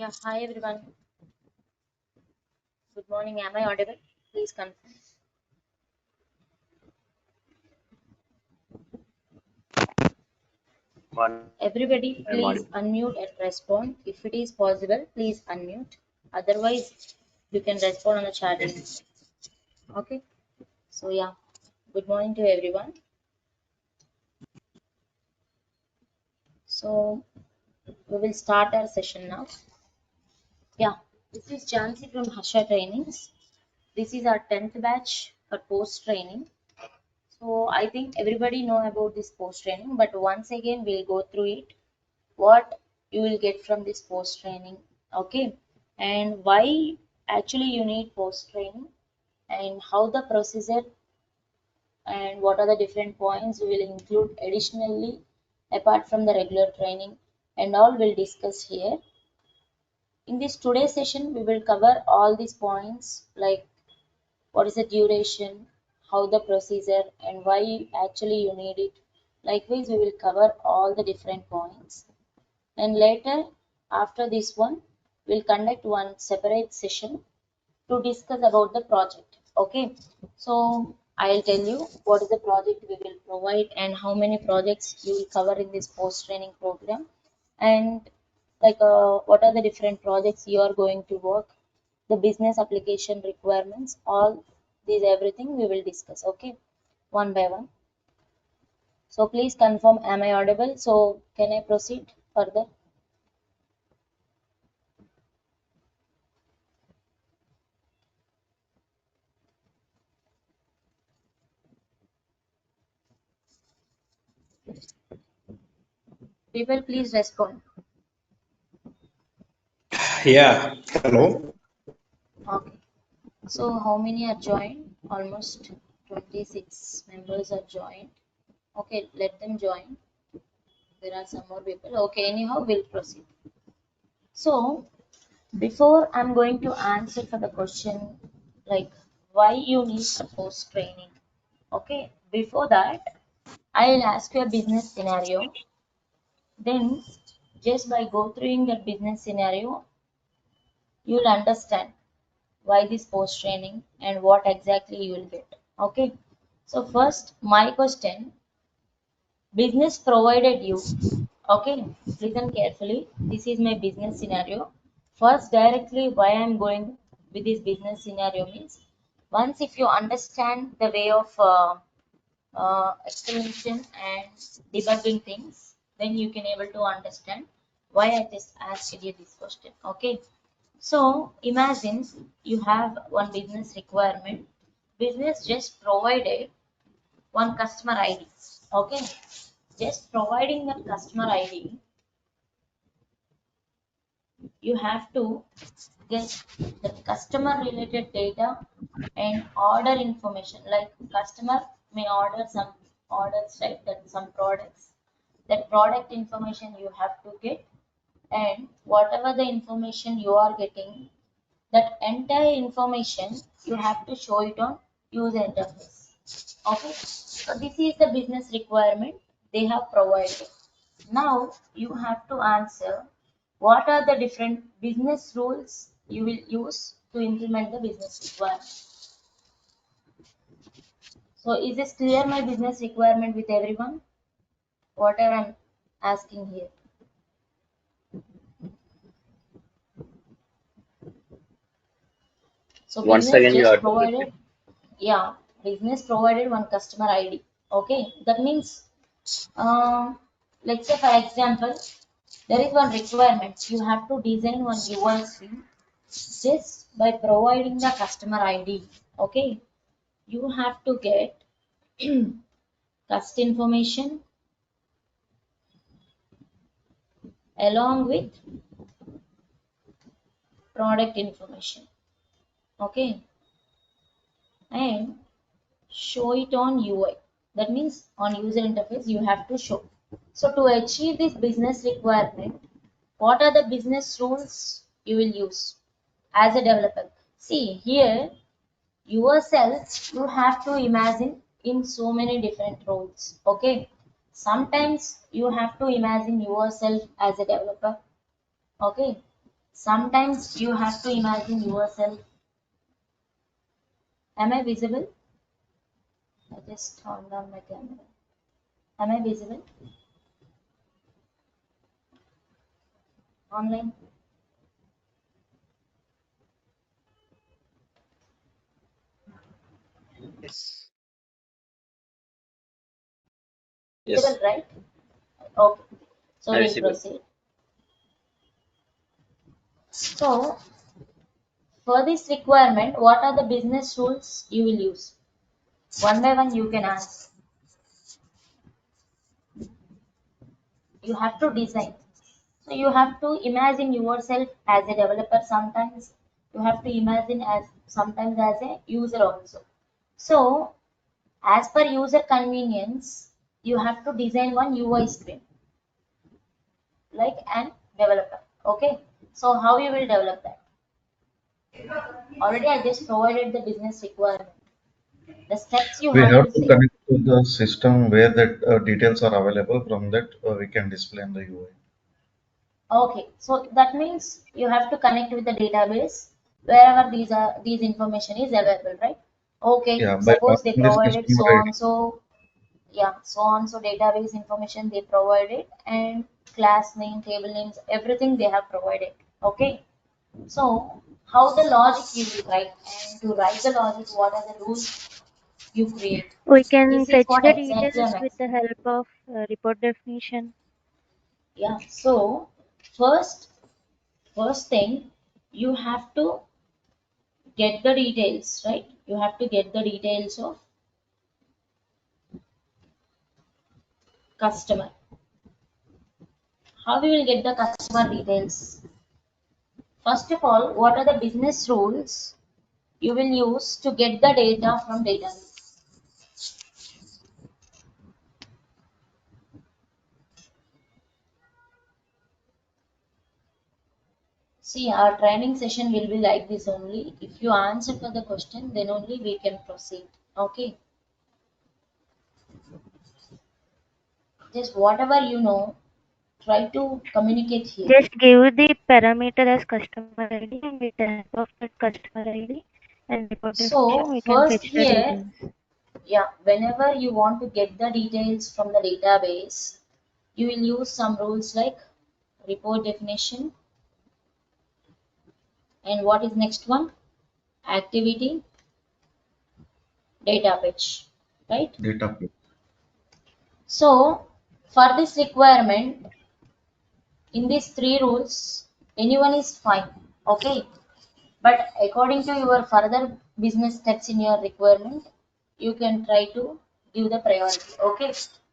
Yeah, hi everyone. Good morning. Am I audible? Please confirm. Everybody, I'm please audible. unmute and respond. If it is possible, please unmute. Otherwise, you can respond on the chat. Okay. So yeah, good morning to everyone. So we will start our session now. Yeah, this is Jhansi from Harsha Trainings. This is our 10th batch for post training. So I think everybody know about this post training, but once again we'll go through it. What you will get from this post training, okay, and why actually you need post training, and how the procedure, and what are the different points we will include additionally apart from the regular training, and all we'll discuss here. In this today's session we will cover all these points, like what is the duration, how the procedure, and why actually you need it. Likewise we will cover all the different points, and later after this one we'll conduct one separate session to discuss about the project. Okay, so I'll tell you what is the project we will provide and how many projects you will cover in this post training program, and what are the different projects you are going to work, the business application requirements, all these everything we will discuss. Okay, one by one. So please confirm, am I audible? So can I proceed further? People, please respond. Yeah, hello. Okay. So how many are joined? Almost 26 members are joined. Okay, let them join. There are some more people. Okay, anyhow, we'll proceed. So before I'm going to answer for the question, like why you need a post training. Okay, before that, I'll ask you a business scenario. Then just by go through that business scenario, you'll understand why this post training and what exactly you will get. Okay, so first my question, business provided you. Okay, listen carefully, this is my business scenario. First, directly why I'm going with this business scenario means, once if you understand the way of explanation and debugging things, then you can able to understand why I just asked you this question. Okay, so imagine you have one business requirement. Business just provided one customer ID. Okay, just providing that customer ID, you have to get the customer related data and order information. Like customer may order some orders, right? That some products. That product information you have to get, and whatever the information you are getting, that entire information you have to show it on user interface. Okay, so this is the business requirement they have provided. Now you have to answer what are the different business rules you will use to implement the business requirement. So is this clear, my business requirement with everyone? Whatever I'm asking here. So Once business again, you just are to repeat. provided, yeah, business provided one customer ID. Okay, that means, let's say for example, there is one requirement. You have to design one UI screen just by providing the customer ID. Okay, you have to get cust information along with product information. Okay, and show it on UI. That means on user interface you have to show. So to achieve this business requirement, what are the business rules you will use as a developer? See here, yourself you have to imagine in so many different roles. Okay, sometimes you have to imagine yourself as a developer. Okay, Sometimes you have to imagine yourself. Am I visible? I just turned on my camera. Am I visible? Online? Yes. Visible, Yes. right? Okay. So I we'll visible. proceed. So for this requirement, what are the business rules you will use? One by one you can answer. You have to design. So you have to imagine yourself as a developer sometimes. You have to imagine as sometimes as a user also. So as per user convenience, you have to design one UI screen like an developer. Okay. So how you will develop that? Already I just provided the business requirement. The steps you We have have to to see. connect to the system where that details are available. From that, we can display in the UI. Okay, so that means you have to connect with the database wherever these information is available, right? Okay, Yeah, by suppose they passing this provided customer so ID. on so yeah, so on so database information they provided and class name, table names, everything they have provided. Okay, so how the logic you will write and to write the logic, what are the rules you create? We can This is fetch what the exactly I'm details with the explaining. help of report definition. Yeah, so first first thing you have to get the details, right? You have to get the details of customer. How we will get the customer details? First of all, what are the business rules you will use to get the data from database? See, our training session will be like this only. If you answer for the question, then only we can proceed. Okay. Just whatever you know, try to communicate here. Just give the parameter as customer ID, and with the help of that customer ID and report definition, So we can first fetch the here, details. yeah, whenever you want to get the details from the database, you will use some rules like report definition and what is next one? Activity data fetch, right? Data. So for this requirement, in these three rules, anyone is fine, okay? But according to your further business steps in your requirement, you can try to give the priority, okay?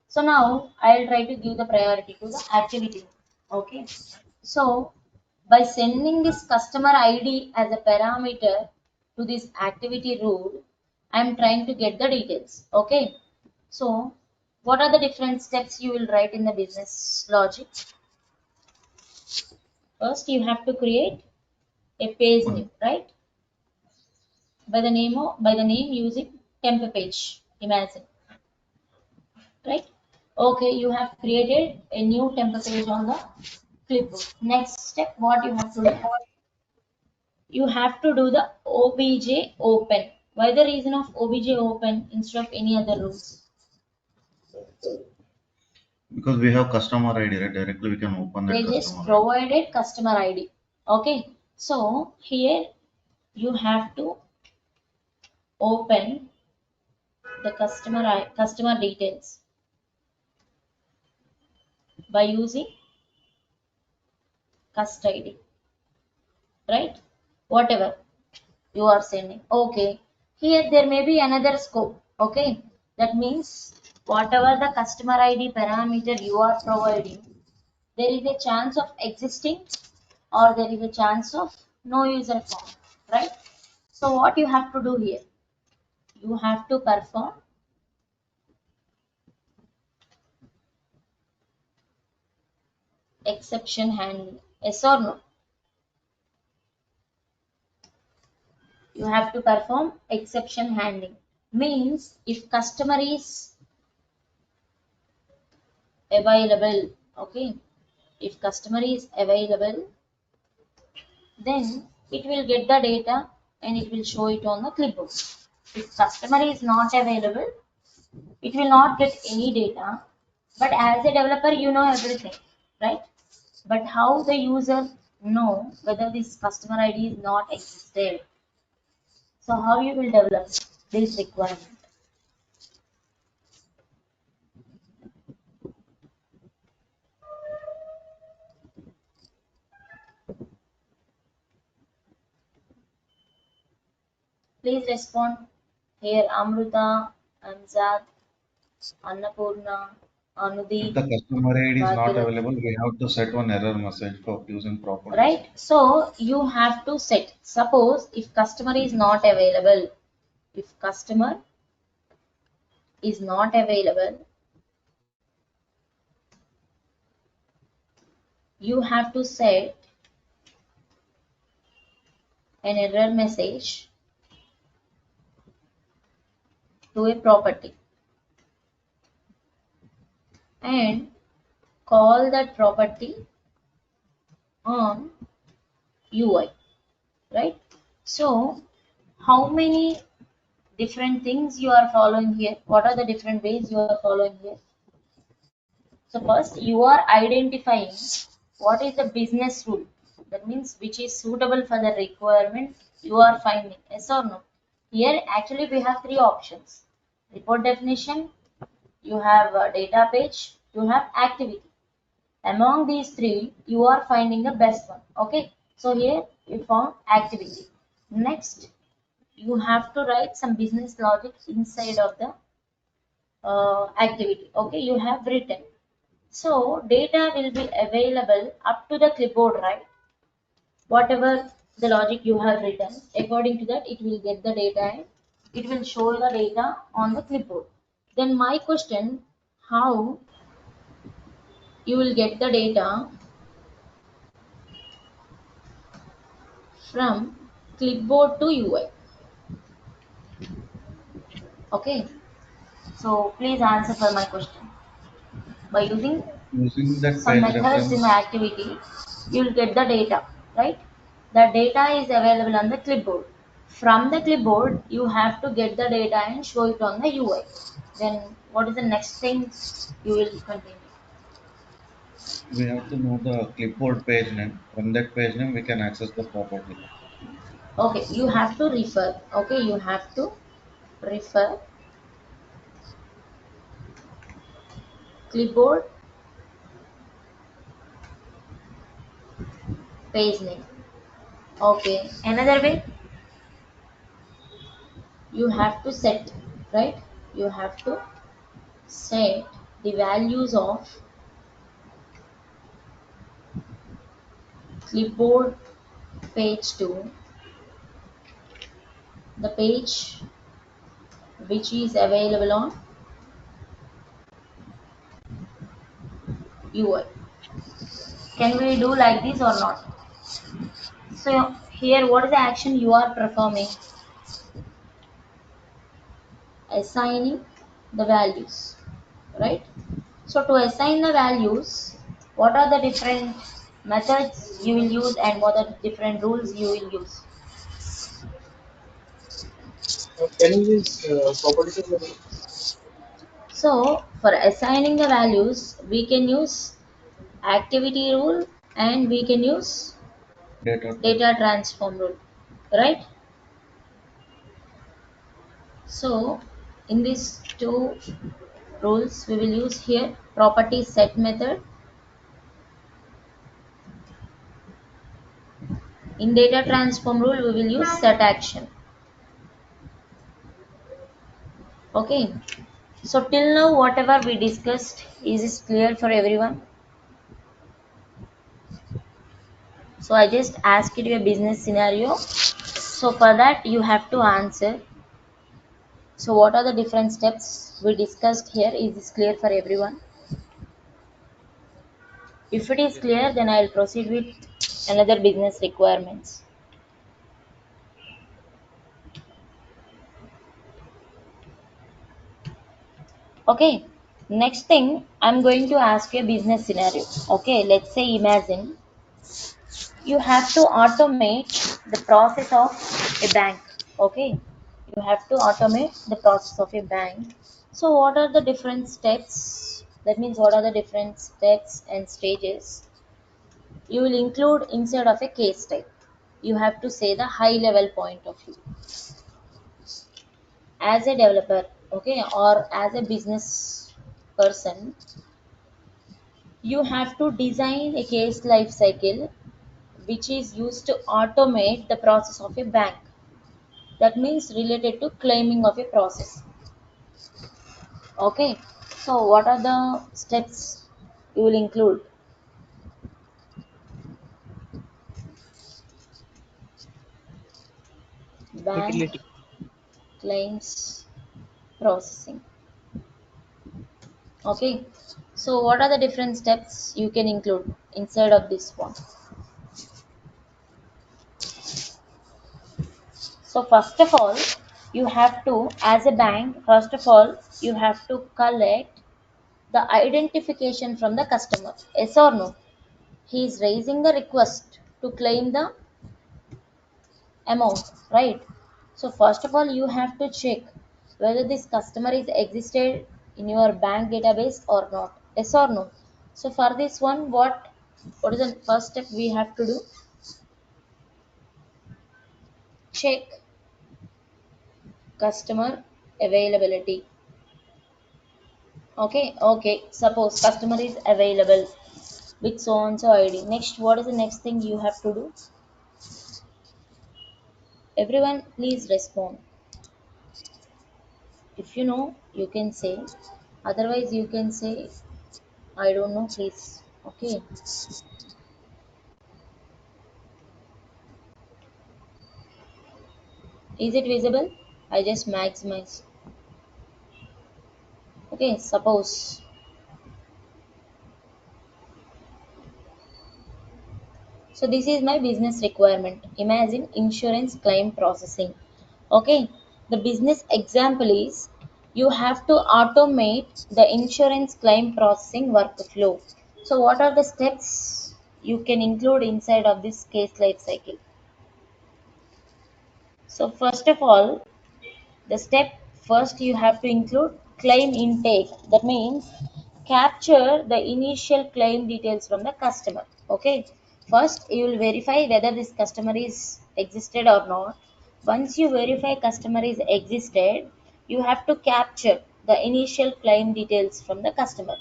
So now I'll try to give the priority to the activity, okay? So by sending this customer ID as a parameter to this activity rule, I'm trying to get the details, okay? So what are the different steps you will write in the business logic? First, you have to create a page One. name, right? By the name using temp page. Imagine, right? Okay, you have created a new temp page on the clipboard. Next step, what you have to do? You have to do the obj open. Why the reason of obj open instead of any other rules? Because we have customer ID, right? Directly we can open that They just customer ID. provided customer ID. Okay, so here you have to open the customer details by using cust ID, right? Whatever you are sending. Okay, here there may be another scope. Okay, that means whatever the customer ID parameter you are providing, there is a chance of existing or there is a chance of no user form, right? So what you have to do here? You have to perform exception handling. Yes or no? You have to perform exception handling. Means if customer is available, okay, if customer is available, then it will get the data and it will show it on the clipboard. If customer is not available, it will not get any data. But as a developer, you know everything, right? But how the user know whether this customer ID is not existed? So how you will develop this requirement? Please respond here. Amruta, Amzad, Annapurna, If Anudeep, the customer ID is not Bhagirath. available, we have to set one error message for using properties. Right? So you have to set. Suppose if customer is not available, if customer is not available, you have to set an error message to a property and call that property on UI, right? So how many different things you are following here? What are the different ways you are following here? So first you are identifying what is the business rule. That means which is suitable for the requirement you are finding. Yes or no? Here actually we have three options. Report definition, you have a data page, you have activity. Among these three, you are finding the best one. Okay. So here you found activity. Next, you have to write some business logic inside of the activity. Okay, you have written. So data will be available up to the clipboard, right? Whatever the logic you have written, according to that, it will get the data and it will show the data on the clipboard. Then my question, how you will get the data from clipboard to UI? Okay, so please answer for my question. By using Using that some page methods in the reference, activity, you will get the data, right? The data is available on the clipboard. From the clipboard, you have to get the data and show it on the UI. Then what is the next thing you will continue? we have to know the clipboard page name. From that page name, we can access the property. Okay, you have to refer. Okay, you have to refer clipboard page name. Okay, another way, you have to set, right? You have to set the values of clipboard page to the page which is available on UI. Can we do like this or not? So here what is the action you are performing? Assigning the values, right? So to assign the values, what are the different methods you will use and what are the different rules you will use? Can you use properties as well? So for assigning the values, we can use activity rule and we can use Data type. data transform rule, right? So in these two rules, we will use here property set method. In data transform rule, we will use set action. Okay. So till now, whatever we discussed, is this clear for everyone? So I just asked you a business scenario. So for that, you have to answer. So what are the different steps we discussed here? Is this clear for everyone? If it is clear, then I'll proceed with another business requirements. Okay. Next thing, I'm going to ask you a business scenario. Okay, let's say imagine you have to automate the process of a bank. Okay, you have to automate the process of a bank. So what are the different steps? That means what are the different steps and stages you will include inside of a case type. You have to say the high level point of view as a developer, okay, or as a business person. You have to design a case life cycle which is used to automate the process of a bank. That means related to claiming of a process. Okay, so what are the steps you will include? Bank Utility. claims processing. Okay, so what are the different steps you can include inside of this one? So first of all, you have to, as a bank, first of all, you have to collect the identification from the customer. Yes or no? He is raising the request to claim the amount, right? So first of all, you have to check whether this customer is existed in your bank database or not. Yes or no? So for this one, what is the first step we have to do? Check customer availability. Okay. Suppose customer is available with so and so ID. Next, what is the next thing you have to do? Everyone, please respond. If you know, you can say. Otherwise, you can say, I don't know, please. Okay. Is it visible? I just maximize. Okay, suppose. So this is my business requirement. Imagine insurance claim processing. Okay, the business example is you have to automate the insurance claim processing workflow. So what are the steps you can include inside of this case life cycle? So first of all, the step first you have to include claim intake. That means capture the initial claim details from the customer. Okay. First you will verify whether this customer is existed or not. Once you verify customer is existed, you have to capture the initial claim details from the customer.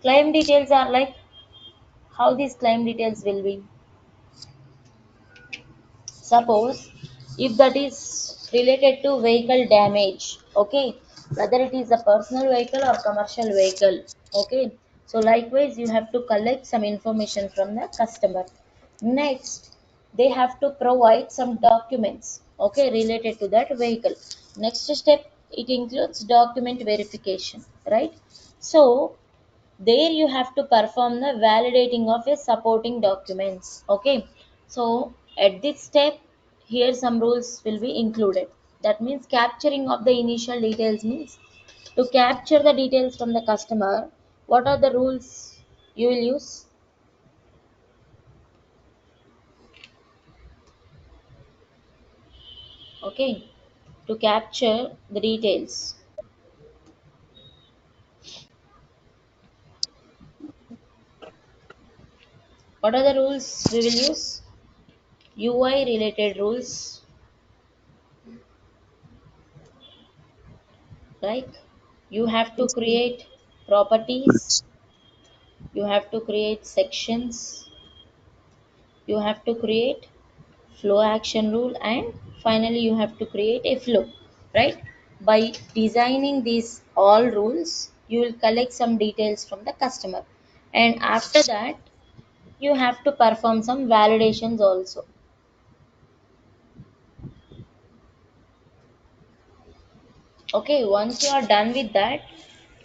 Claim details are like how these claim details will be. Suppose if that is related to vehicle damage, okay, whether it is a personal vehicle or commercial vehicle, okay. So likewise, you have to collect some information from the customer. Next, they have to provide some documents, okay, related to that vehicle. Next step, it includes document verification, right? So there you have to perform the validating of a supporting documents. Okay, so at this step, here some rules will be included. That means capturing of the initial details means to capture the details from the customer, what are the rules you will use? Okay, to capture the details, what are the rules we will use? UI related rules, right? You have to create properties, you have to create sections, you have to create flow action rule, and finally you have to create a flow, right? By designing these all rules, you will collect some details from the customer, and after that you have to perform some validations also. Okay, once you are done with that,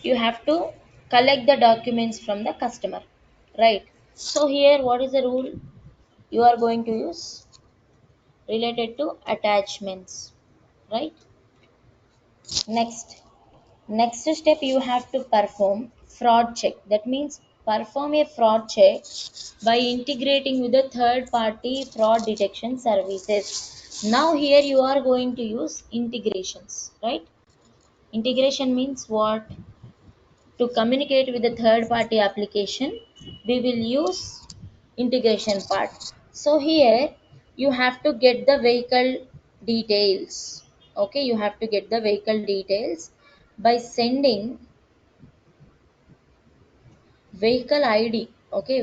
you have to collect the documents from the customer, right? So here what is the rule you are going to use? Related to attachments, right? Next step, you have to perform fraud check. That means perform a fraud check by integrating with the third party fraud detection services. Now here you are going to use integrations, right? Integration means what? To communicate with the third party application, we will use integration part. So here you have to get the vehicle details. Okay, you have to get the vehicle details by sending vehicle id. Okay,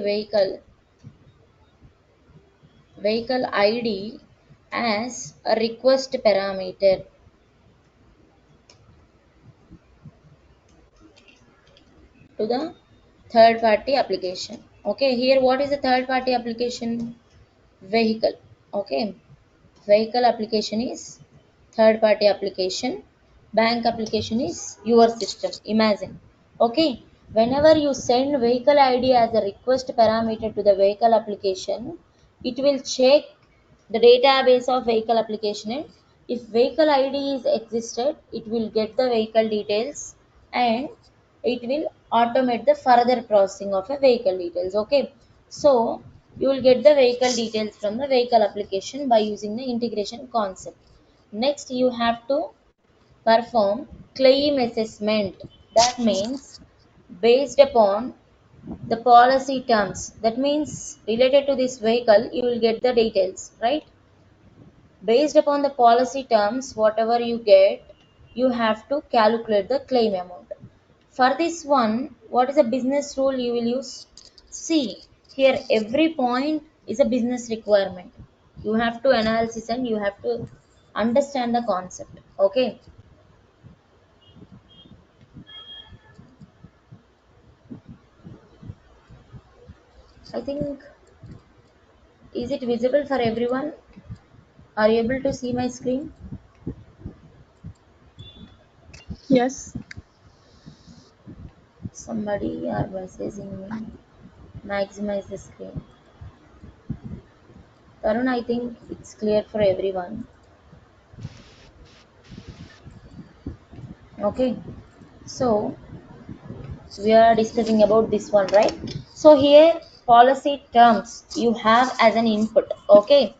vehicle id as a request parameter to the third party application. Okay, here what is the third party application? Vehicle. Okay, vehicle application is third party application, bank application is your system, imagine. Okay, whenever you send vehicle id as a request parameter to the vehicle application, it will check the database of vehicle application, and if vehicle id is existed, it will get the vehicle details, and it will automate the further processing of a vehicle details. Okay, so you will get the vehicle details from the vehicle application by using the integration concept. Next, you have to perform claim assessment. That means based upon the policy terms, that means related to this vehicle, you will get the details, right? Based upon the policy terms, whatever you get, you have to calculate the claim amount. For this one, what is a business rule you will use? See, here every point is a business requirement. You have to analysis and you have to understand the concept. Okay. I think, is it visible for everyone? Are you able to see my screen? Yes. Somebody are messaging me. Maximize the screen. Tarun, I think it's clear for everyone. Okay. So we are discussing about this one, right? So here policy terms you have as an input. Okay,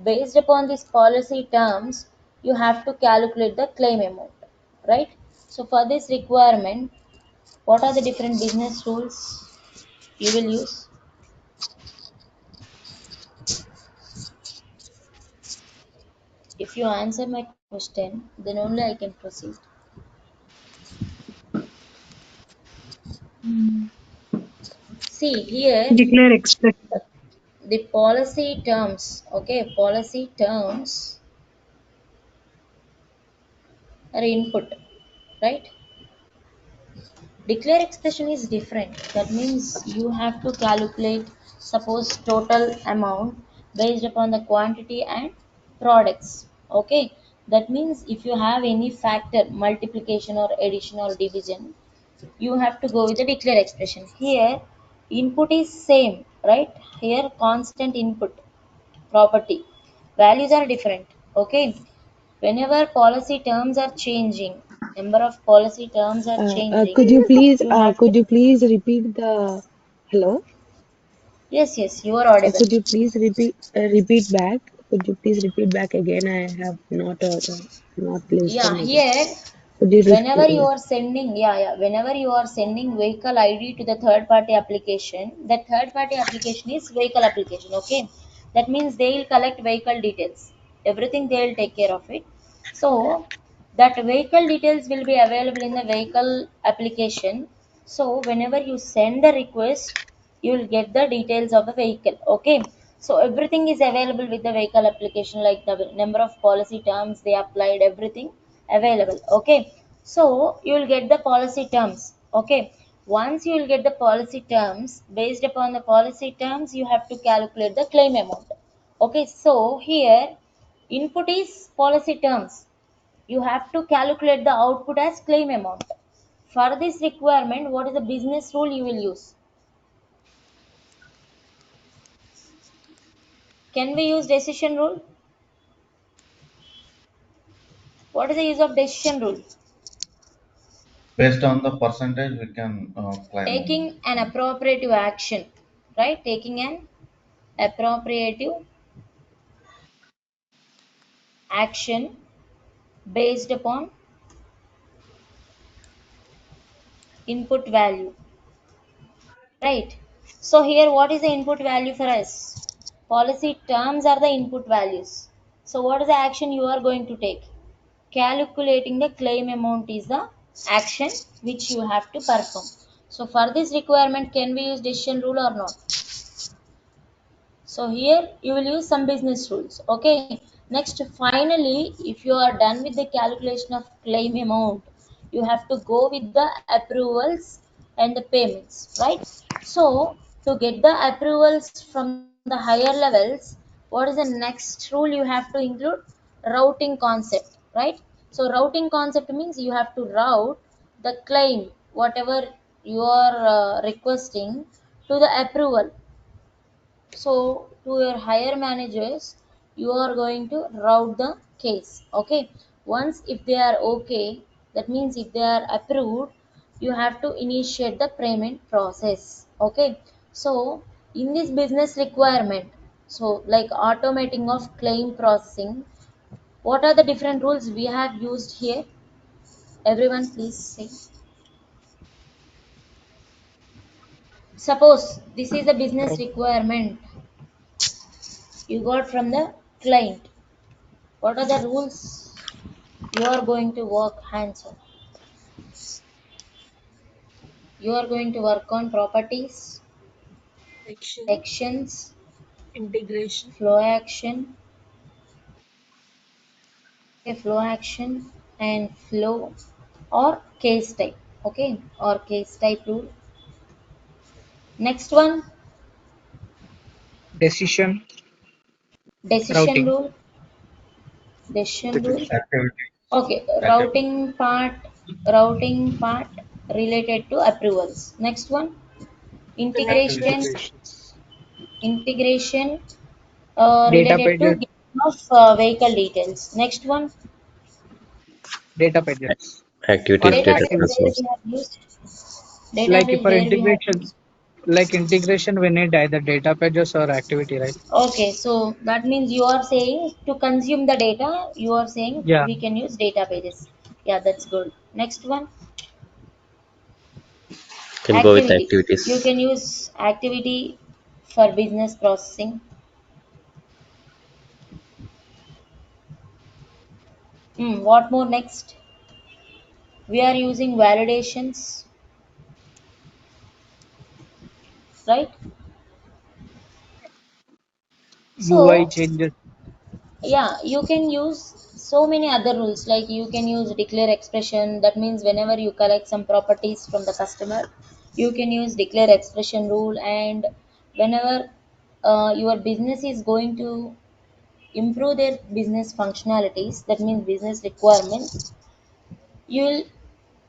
based upon these policy terms, you have to calculate the claim amount, right? So for this requirement, what are the different business rules you will use? If you answer my question, then only I can proceed. See here, Declare expression. the policy terms. Okay, policy terms are input, right? Declare expression is different. That means you have to calculate, suppose, total amount based upon the quantity and products. Okay, that means if you have any factor, multiplication or addition or division, you have to go with the declare expression. Here input is same, right? Here constant input property, values are different. Okay, whenever policy terms are changing, number of policy terms are changing, you have to. Could you please repeat the hello? Yes, yes, you are audible. Could you please repeat back? Could you please repeat back again? I have not Yeah, listened again. here Could you whenever you repeat? are sending, yeah, whenever you are sending vehicle id to the third party application, that third party application is vehicle application. Okay, that means they will collect vehicle details, everything they will take care of it. So that vehicle details will be available in the vehicle application. So whenever you send the request, you will get the details of the vehicle. Okay, so everything is available with the vehicle application, like the number of policy terms they applied, everything available. Okay, so you will get the policy terms. Okay, once you will get the policy terms, based upon the policy terms, you have to calculate the claim amount. Okay, so here input is policy terms, you have to calculate the output as claim amount. For this requirement, what is the business rule you will use? Can we use decision rule? What is the use of decision rule? Based on the percentage, we can claim Taking amount. an appropriate action, right? Taking an appropriate action based upon input value, right? So here what is the input value for us? Policy terms are the input values. So what is the action you are going to take? Calculating the claim amount is the action which you have to perform. So for this requirement, can we use decision rule or not? So here you will use some business rules. Okay. Next, finally, if you are done with the calculation of claim amount, you have to go with the approvals and the payments, right? So to get the approvals from the higher levels, what is the next rule you have to include? Routing concept, right? So routing concept means you have to route the claim, whatever you are requesting, to the approval. So to your higher managers, you are going to route the case. Okay. Once if they are okay, that means if they are approved, you have to initiate the payment process. Okay. So in this business requirement, so like automating of claim processing, what are the different rules we have used here? Everyone please say. Suppose this is a business requirement you got from the client. What are the rules you are going to work hands on? You are going to work on properties, Section, actions, integration, flow action, okay, flow action and flow or case type, okay, or case type rule. Next one, Decision decision routing. rule, decision rule. Activity. Okay, Activity. routing part related to approvals. Next one, Activity. integration, Integrations. integration Data related to pages. getting of vehicle details. Next one, Data pages. Activities, For data database where activities. we transfers. have used, Like database for where we have integration, used. like integration, we need either data pages or activity, right? Okay, so that means you are saying to consume the data, you are saying Yeah. we can use databases. Yeah, that's good. Next one, Can go with activity. You activities. can use activity for business processing. What more next? We are using validations, right? UI So changes. yeah, you can use so many other rules, like you can use declare expression. That means whenever you collect some properties from the customer, you can use declare expression rule. And whenever your business is going to improve their business functionalities, that means business requirements, you will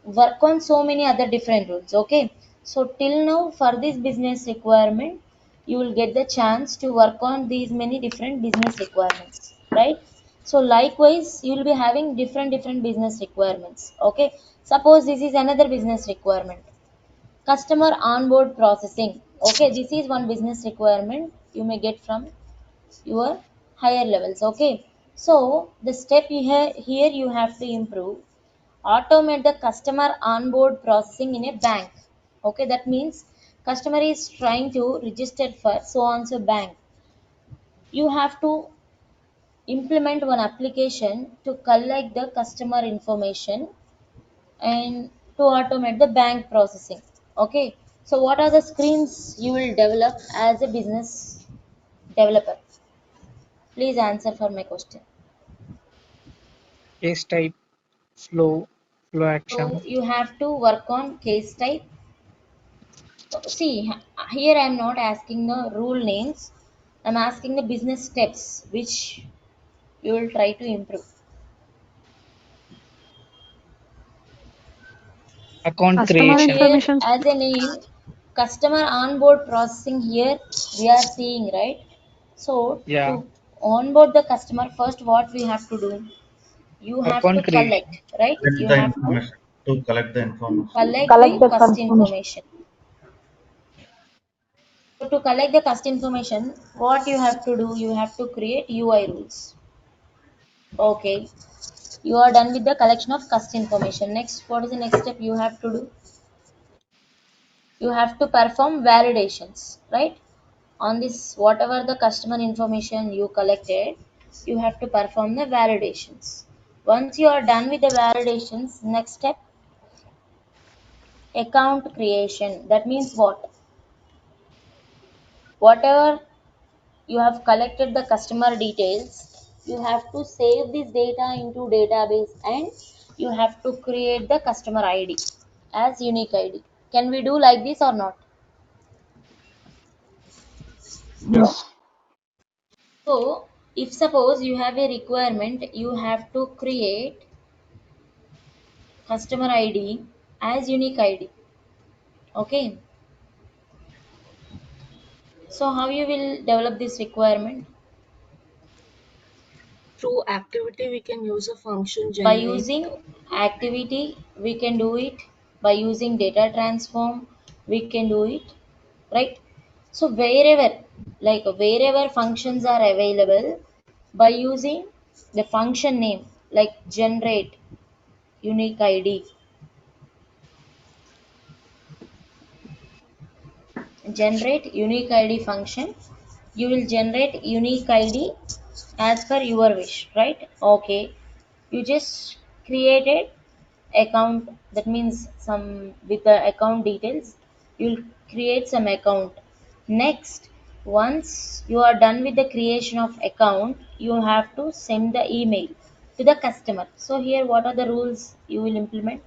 work on so many other different rules. Okay, so till now for this business requirement, you will get the chance to work on these many different business requirements, right? So likewise you will be having different business requirements. Okay, suppose this is another business requirement, customer onboard processing. Okay, this is one business requirement you may get from your higher levels. Okay, so the step here you have to improve, automate the customer onboard processing in a bank. Okay, that means customer is trying to register for so on so bank. You have to implement one application to collect the customer information and to automate the bank processing. Okay, so what are the screens you will develop as a business developer? Please answer for my question. Case type. Flow So action. you have to work on case type. See, here I am not asking the rule names. I'm asking the business steps which you will try to improve. Account Customer So creation. here, information. as a name, customer onboard processing here we are seeing, right? So Yeah. to onboard the customer, first what we have to do? You have to Account creation. collect, right? Get You the have to information. To collect the information. Collect the cust information. So to collect the cust information, what you have to do, you have to create UI rules. Okay, you are done with the collection of cust information. Next, what is the next step you have to do? You have to perform validations, right? On this, whatever the customer information you collected, you have to perform the validations. Once you are done with the validations, next step, account creation. That means what? Whatever you have collected the customer details, you have to save this data into database and you have to create the customer ID as unique ID. Can we do like this or not? Yes. So if suppose you have a requirement, you have to create customer ID as unique ID. Okay. So how you will develop this requirement? Through activity, we can use a function By generate. using activity we can do it, by using data transform we can do it, right? So wherever functions are available, by using the function name like generate unique id, generate unique id function, you will generate unique id as per your wish, right? Okay, you just created account, that means some with the account details, you'll create some account. Next, once you are done with the creation of account, you have to send the email to the customer. So here what are the rules you will implement?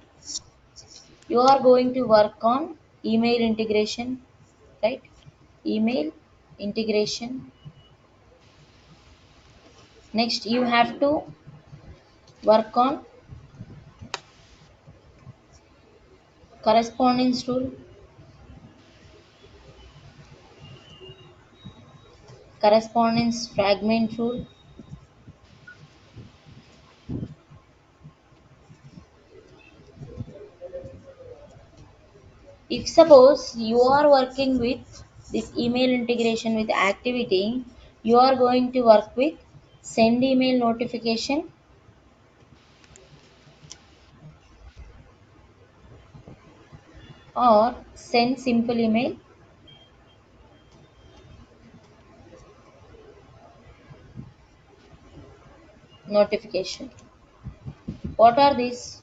You are going to work on email integration, right? Email integration. Next you have to work on correspondence tool, correspondence fragment tool. If suppose you are working with this email integration with activity, you are going to work with send email notification or send simple email notification. What are these?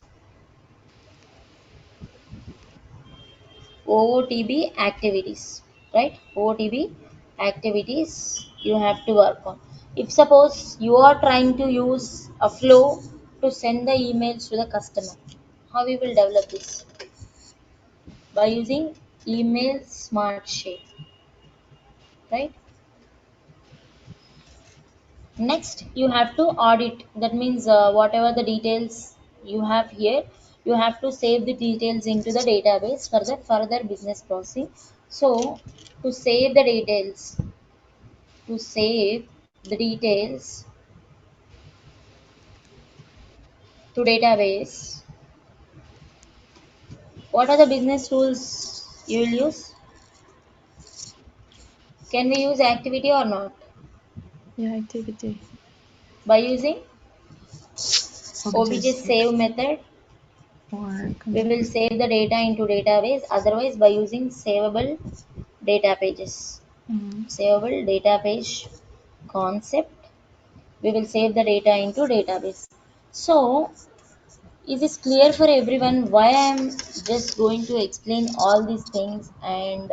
OOTB activities, right? OOTB activities you have to work on. If suppose you are trying to use a flow to send the emails to the customer, how we will develop this? By using email smart shape, right? Next you have to audit, that means whatever the details you have here, you have to save the details into the database for the further business processing. So to save the details, to save the details to database, what are the business tools you will use? Can we use activity or not? Yeah, activity. By using obj Objects save method, or we will concept. save the data into database, otherwise by using savable data pages. Mm. Savable data page concept, we will save the data into database. So is this clear for everyone why I am just going to explain all these things and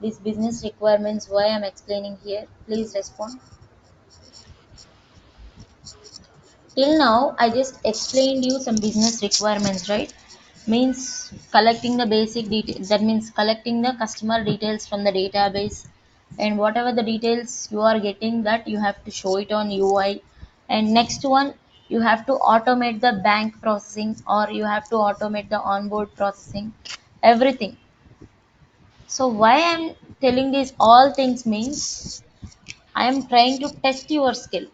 these business requirements, why I am explaining here? Please respond. Till now, I just explained you some business requirements, right? Means collecting the basic details. That means collecting the customer details from the database, and whatever the details you are getting, that you have to show it on UI. And next one, you have to automate the bank processing, or you have to automate the onboard processing, everything. So why I'm telling these all things means I am trying to test your skill.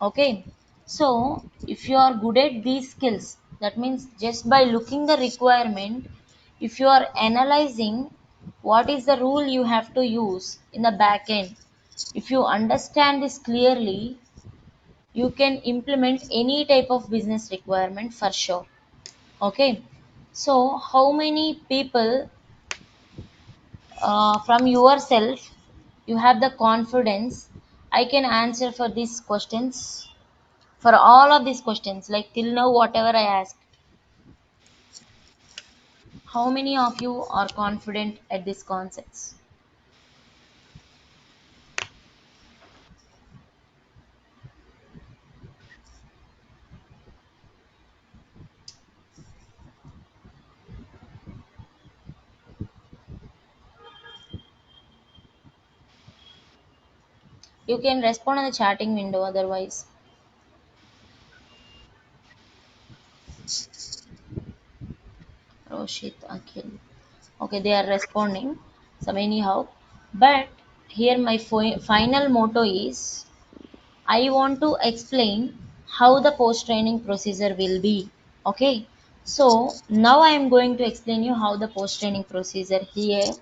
Okay. So if you are good at these skills, That means just by looking the requirement, if you are analyzing what is the rule you have to use in the back end, if you understand this clearly, you can implement any type of business requirement for sure. Okay, so how many people from yourself you have the confidence I can answer for these questions, for all of these questions, like till now whatever I asked? How many of you are confident at these concepts? You can respond on the chatting window otherwise. Roshit, Akhil. Okay, they are responding. So anyhow, but here my final motto is I want to explain how the post training procedure will be. Okay, so now I am going to explain you how the post training procedure here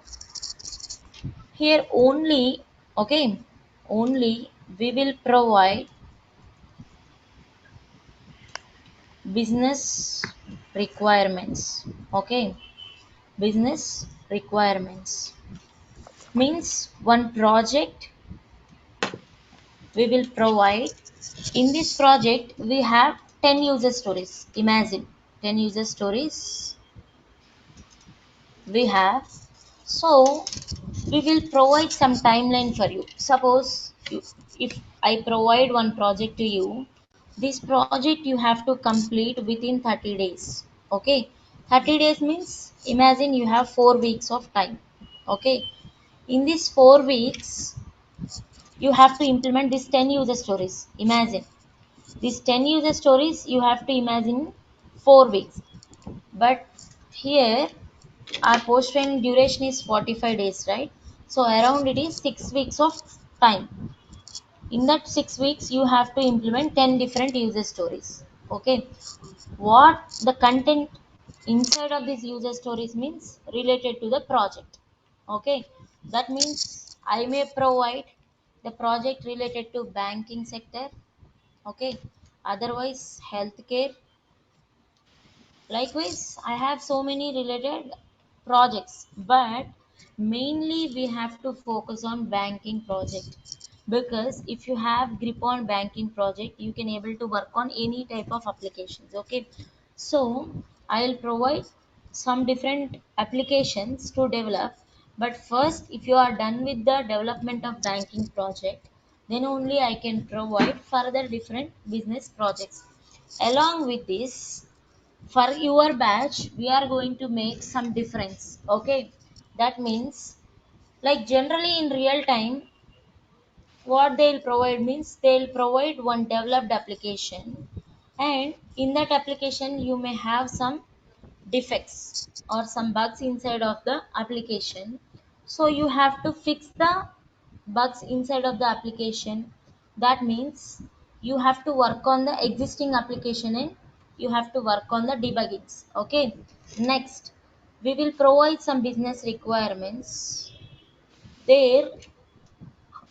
only. Okay, only we will provide business requirements. Okay, business requirements means one project we will provide. In this project we have 10 user stories. Imagine 10 user stories we have. So we will provide some timeline for you. Suppose if I provide one project to you, this project you have to complete within 30 days. Okay, 30 days means imagine you have 4 weeks of time. Okay, in these 4 weeks you have to implement these 10 user stories. Imagine these 10 user stories you have to imagine 4 weeks. But here our post training duration is 45 days, right? So around it is 6 weeks of time. In that 6 weeks you have to implement 10 different user stories. Okay, what the content inside of these user stories means related to the project. Okay, that means I may provide the project related to banking sector. Okay, otherwise healthcare. Likewise, I have so many related projects, but mainly we have to focus on banking project, because if you have grip on banking project, you can able to work on any type of applications. Okay, so I'll provide some different applications to develop. But first, if you are done with the development of banking project, then only I can provide further different business projects. Along with this, for your batch we are going to make some difference. Okay, that means like generally in real time what they'll provide means they'll provide one developed application, and in that application you may have some defects or some bugs inside of the application. So you have to fix the bugs inside of the application. That means you have to work on the existing application and you have to work on the debuggings. Okay, next we will provide some business requirements. There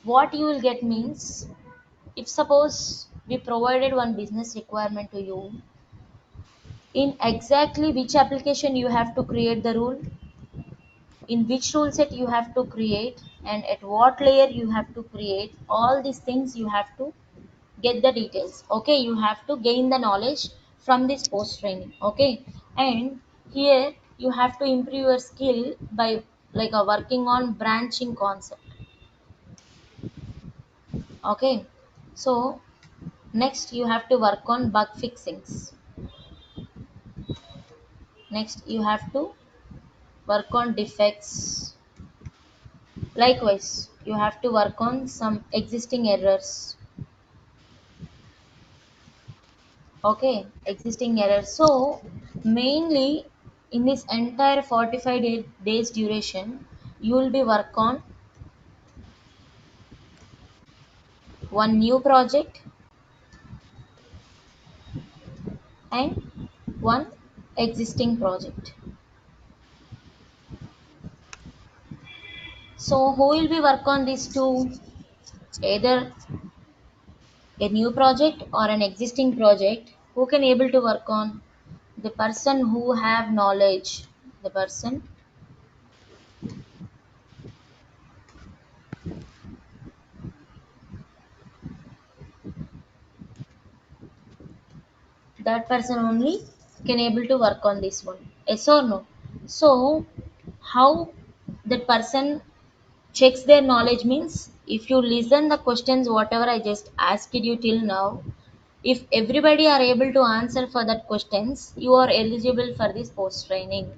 what you will get means, if suppose we provided one business requirement to you, in exactly which application you have to create the rule, in which rule set you have to create, and at what layer you have to create, all these things you have to get the details. Okay, you have to gain the knowledge from this post training. Okay, and here you have to improve your skill by like working on branching concept. Okay, so next you have to work on bug fixings. Next you have to work on defects. Likewise you have to work on some existing errors. Okay, existing errors. So mainly in this entire 45 days duration you will be work on one new project and one existing project. So who will be work on these two? Either a new project or an existing project. Who can able to work on? The person who have knowledge. The person that person only can able to work on this one. Yes or no? So how that person checks their knowledge means, if you listen the questions whatever I just asked you till now, if everybody are able to answer for that questions, you are eligible for this post training.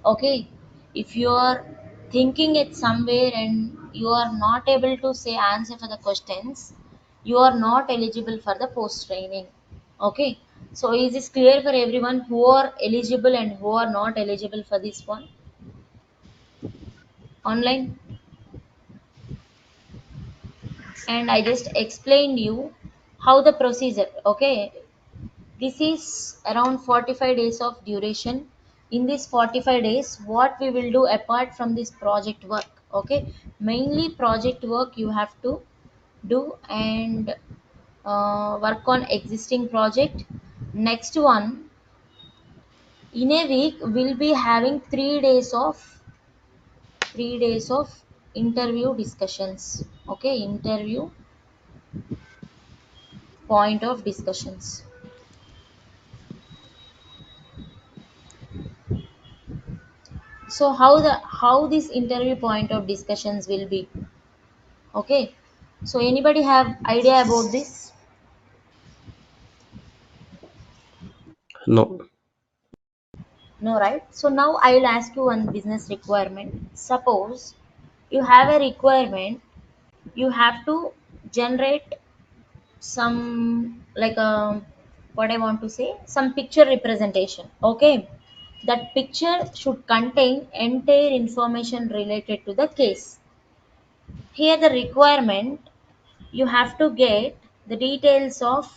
Okay, if you are thinking it somewhere and you are not able to say answer for the questions, you are not eligible for the post training. Okay, so is this clear for everyone who are eligible and who are not eligible for this one online? And I just explained you how the procedure. Okay, this is around 45 days of duration. In this 45 days, what we will do apart from this project work? Okay, mainly project work you have to do, and work on existing project. Next one, in a week we'll be having 3 days of interview discussions. Okay, interview point of discussions. So how this interview point of discussions will be? Okay, so anybody have idea about this? No. No, right? So now I will ask you one business requirement. Suppose you have a requirement, you have to generate some, like what I want to say, some picture representation. Okay, that picture should contain entire information related to the case. Here the requirement, you have to get the details of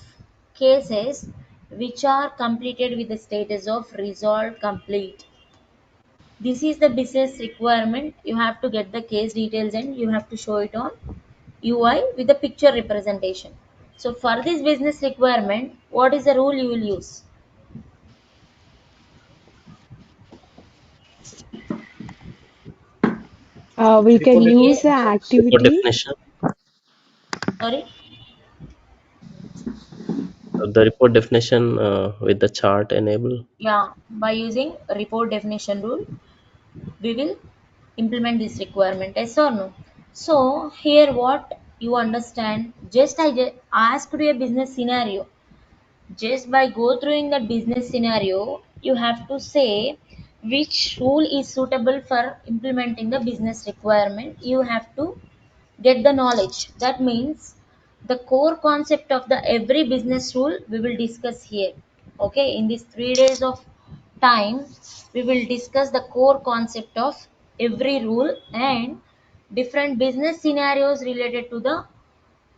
cases which are completed with the status of resolved complete. This is the business requirement. You have to get the case details and you have to show it on UI with the picture representation. So for this business requirement, what is the rule you will use? We can Report use Here, the definition. Report activity. definition. sorry. The report definition with the chart enable. Yeah, by using report definition rule, we will implement this requirement. Yes or no? So here what you understand, just I just asked you a business scenario. Just by go through the business scenario, you have to say which rule is suitable for implementing the business requirement. You have to get the knowledge. That means the core concept of the every business rule we will discuss here. Okay, in these 3 days of time, we will discuss the core concept of every rule and different business scenarios related to the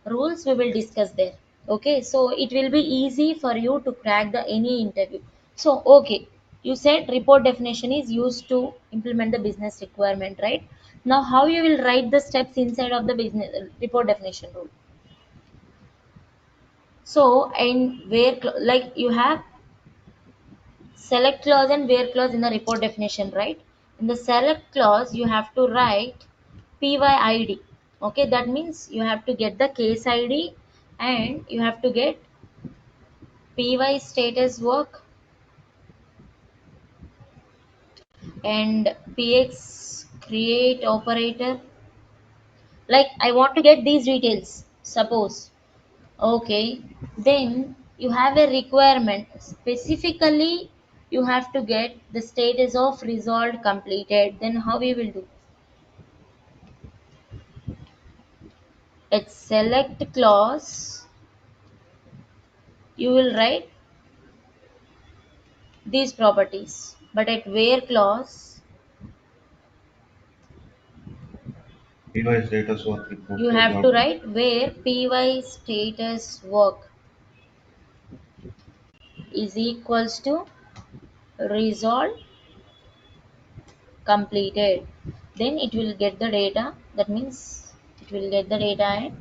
rules we will discuss there. Okay, so it will be easy for you to crack the any interview. So okay, you said report definition is used to implement the business requirement, right? Now how you will write the steps inside of the business report definition rule? So and where like you have select clause and where clause in the report definition, right? In the select clause you have to write PYID. Okay, that means you have to get the case ID and you have to get py status work and px create operator. Like I want to get these details, suppose. Okay, then you have a requirement specifically, you have to get the status of resolved completed. Then how we will do? At select clause you will write these properties, but at where clause Device status work report you have to result. write where py status work is equals to resolved, completed. Then it will get the data. That means it will get the data and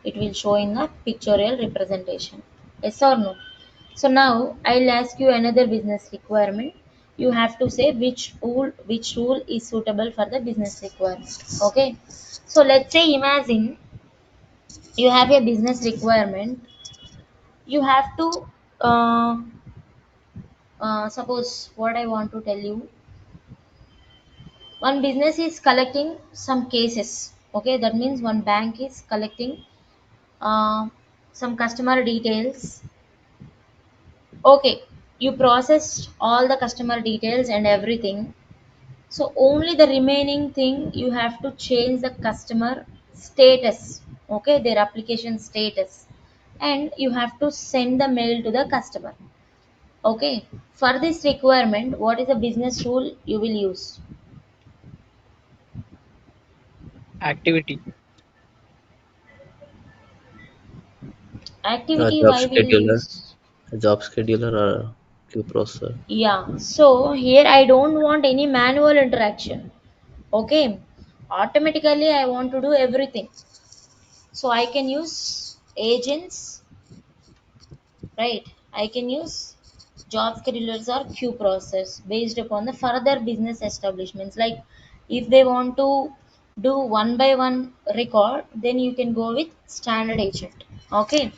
it will show in the pictorial representation. Yes or no? So now I'll ask you another business requirement. You have to say which rule is suitable for the business requirement. Okay. So let's say imagine you have a business requirement. You have to suppose what I want to tell you. One business is collecting some cases. Okay, that means one bank is collecting uh, some customer details. Okay, you processed all the customer details and everything. So only the remaining thing you have to change the customer status. Okay, their application status, and you have to send the mail to the customer. Okay, for this requirement, what is the business rule you will use? Activity. Activity, Job why will scheduler, use? job scheduler or queue processor. Yeah, so here I don't want any manual interaction. Okay, automatically I want to do everything. So I can use agents, right? I can use job schedulers or queue process based upon the further business establishments. Like if they want to do one by one record, then you can go with standard agent. Okay.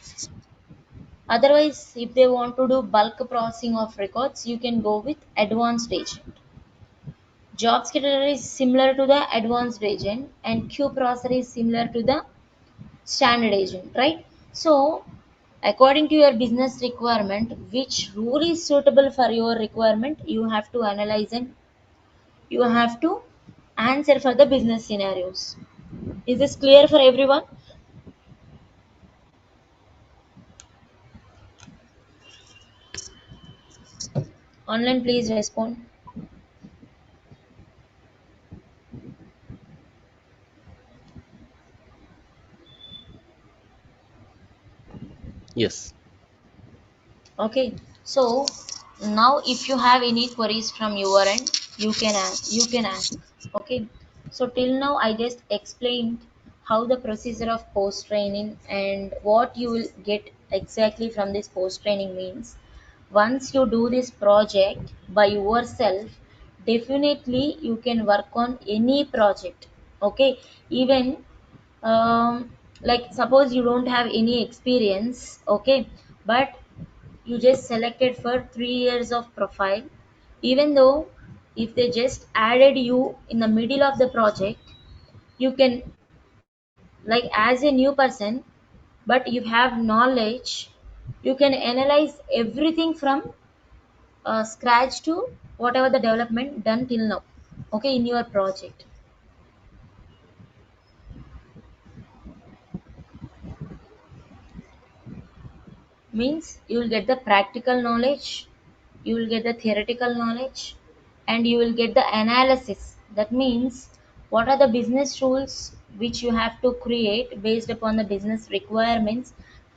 Otherwise, if they want to do bulk processing of records, you can go with advanced agent. Job scheduler is similar to the advanced agent, and queue processor is similar to the standard agent, right? So, according to your business requirement, which rule is suitable for your requirement, you have to analyze and you have to answer for the business scenarios. Is this clear for everyone? Online, please respond. Yes. Okay, so now if you have any queries from your end, you can ask. Okay, so till now I just explained how the procedure of post training and what you will get exactly from this post training means. Once you do this project by yourself, definitely you can work on any project. Okay, even like suppose you don't have any experience, okay, but you just selected for 3 years of profile. Even though if they just added you in the middle of the project, you can, like as a new person, but you have knowledge, you can analyze everything from scratch to whatever the development done till now, okay, in your project. Means you will get the practical knowledge, you will get the theoretical knowledge, and you will get the analysis. That means what are the business rules which you have to create based upon the business requirements.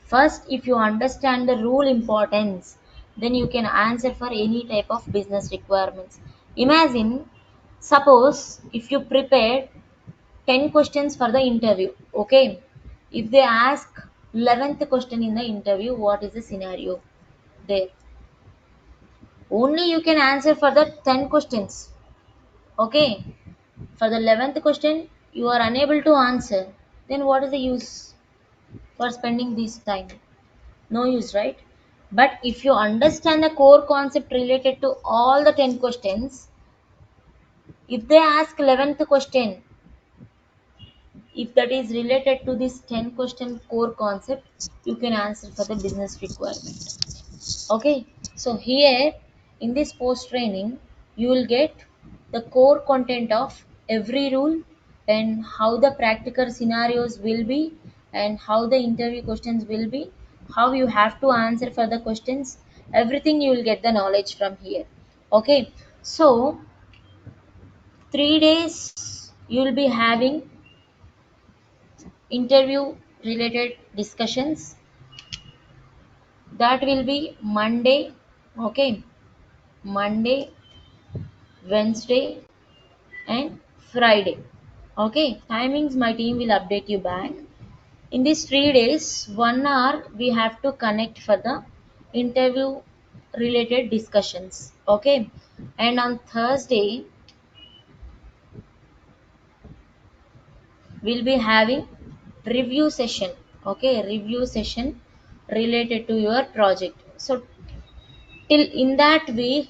First, if you understand the rule importance, then you can answer for any type of business requirements. Imagine, suppose if you prepared 10 questions for the interview, okay, if they ask 11th question in the interview, what is the scenario there? Only you can answer for the 10 questions, okay. For the 11th question you are unable to answer, then what is the use for spending this time? No use, right? But if you understand the core concept related to all the 10 questions, if they ask 11th question, if that is related to this 10 question core concept, you can answer for the business requirement. Okay, so here in this post training, you will get the core content of every rule and how the practical scenarios will be and how the interview questions will be, how you have to answer for the questions, everything you will get the knowledge from here. Okay, so 3 days you will be having interview related discussions. That will be Monday, okay, Monday, Wednesday, and Friday. Okay, timings my team will update you back. In these 3 days, 1 hour we have to connect for the interview related discussions. Okay, and on Thursday we'll be having review session. Okay, review session related to your project. So till in that week,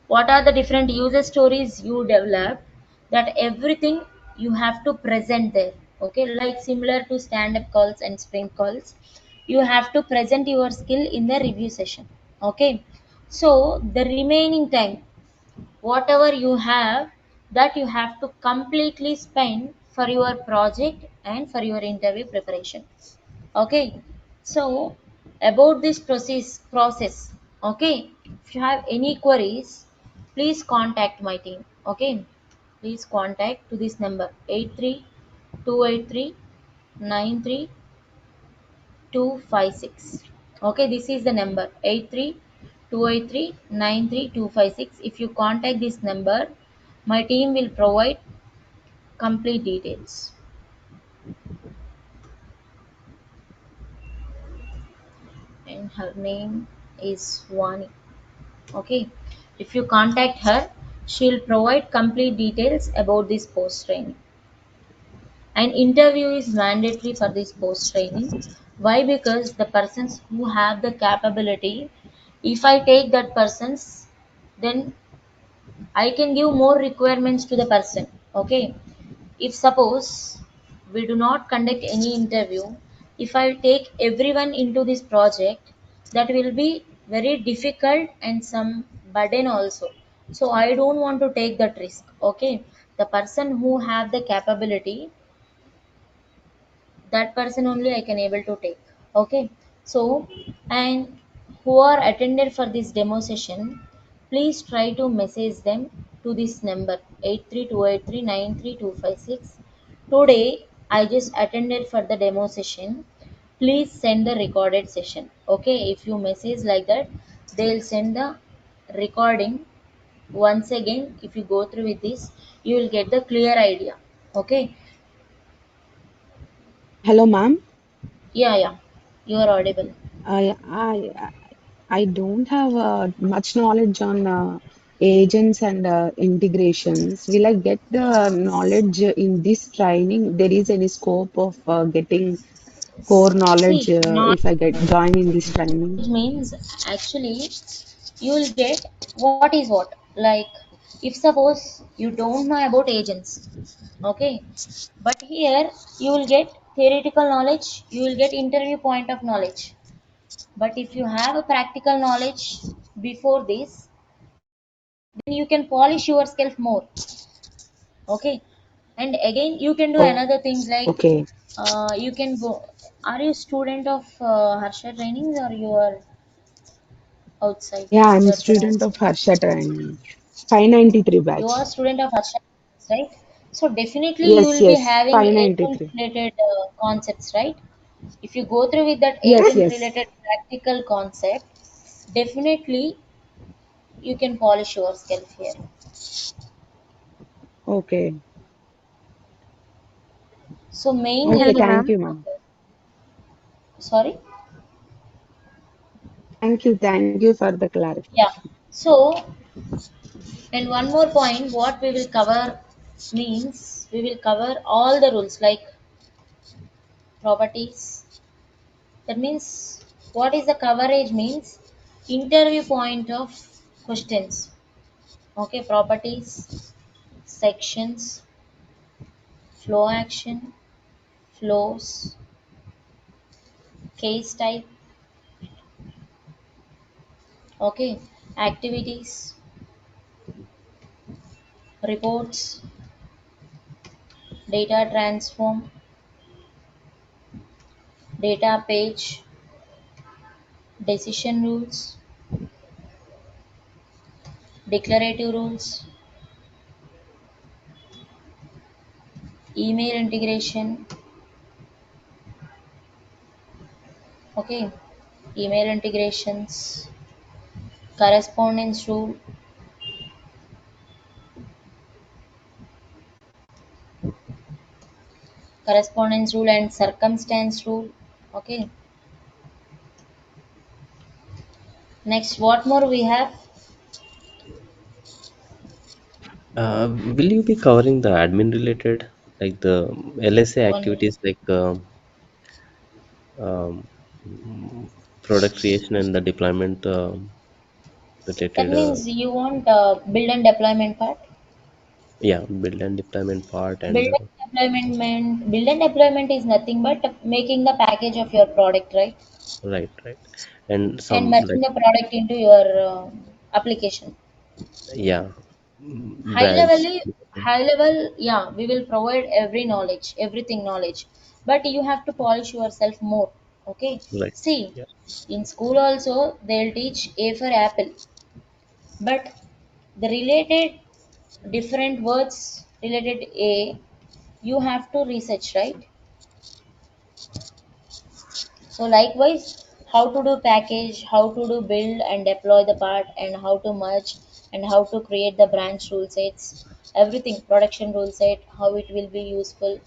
what are the different user stories you developed, that everything you have to present there. Okay, like similar to stand up calls and sprint calls, you have to present your skill in the review session. Okay, so the remaining time, whatever you have, that you have to completely spend for your project and for your interview preparation. Okay, so about this process, okay, if you have any queries, please contact my team. Okay, please contact to this number 8328393256. Okay, this is the number 8328393256. If you contact this number, my team will provide complete details. And her name is Vani. Okay, if you contact her, she'll provide complete details about this post training. An interview is mandatory for this post training. Why? Because the persons who have the capability, if I take that persons, then I can give more requirements to the person. Okay, if suppose we do not conduct any interview, if I take everyone into this project, that will be very difficult and some burden also. So I don't want to take that risk. Okay, the person who have the capability, that person only I can able to take. Okay, so and who are attended for this demo session, please try to message them to this number 8328393256. Today I just attended for the demo session. Please send the recorded session. Okay, if you message like that, they'll send the recording once again. If you go through with this, you will get the clear idea. Okay, Hello, ma'am. yeah, you are audible. I don't have much knowledge on agents and integrations. Will I get the knowledge in this training? There is any scope of getting core knowledge See, if I get knowledge join in this training? means actually you will get what is what. Like, if suppose you don't know about agents, okay, but here you will get theoretical knowledge, you will get interview point of knowledge. But if you have a practical knowledge before this, then you can polish yourself more. Okay, and again you can do Oh, another things like okay. you can go. Are you student of Harsha Trainings, or you are outside? Yeah, I'm You a are from student of outside. Harsha Training. 593 You batch. are student of Harsha, right? So definitely you Yes, will be yes. having agent 593. related concepts, right? If you go through with that Yes, agent yes. related practical concept, definitely you can polish yourself here. Okay. So Okay, Hello, mainly, thank ma'am. you, ma'am. sorry, Thank you for the yeah. clarification. So, and one more point, what we will cover means we will cover all the rules like properties. That means what is the coverage means interview point of questions. Okay, properties, sections, flow action, flows, case type, okay, activities, reports, data transform, data page, decision rules, declarative rules, email integration, okay, email integrations, correspondence rule, correspondence rule and circumstance rule. Okay, next what more we have? Will you be covering the admin related, like the LSA One minute. activities, like um, mm, product creation and the deployment That related? means you want build and deployment part. Yeah, build and deployment part Build and and build and deployment is nothing but making the package of your product, right? right, right, and And some merging like, the product into your application. yeah, High level, branch. yeah, we will provide every knowledge, everything knowledge, but you have to polish yourself more. Okay, Right. see, Yeah. in school also they'll teach A for apple, but the related different words related A, you have to research, right? So likewise, how to do package, how to do build and deploy the part, and how to merge, and how to create the branch rule sets, everything, production rule set, how it will be useful.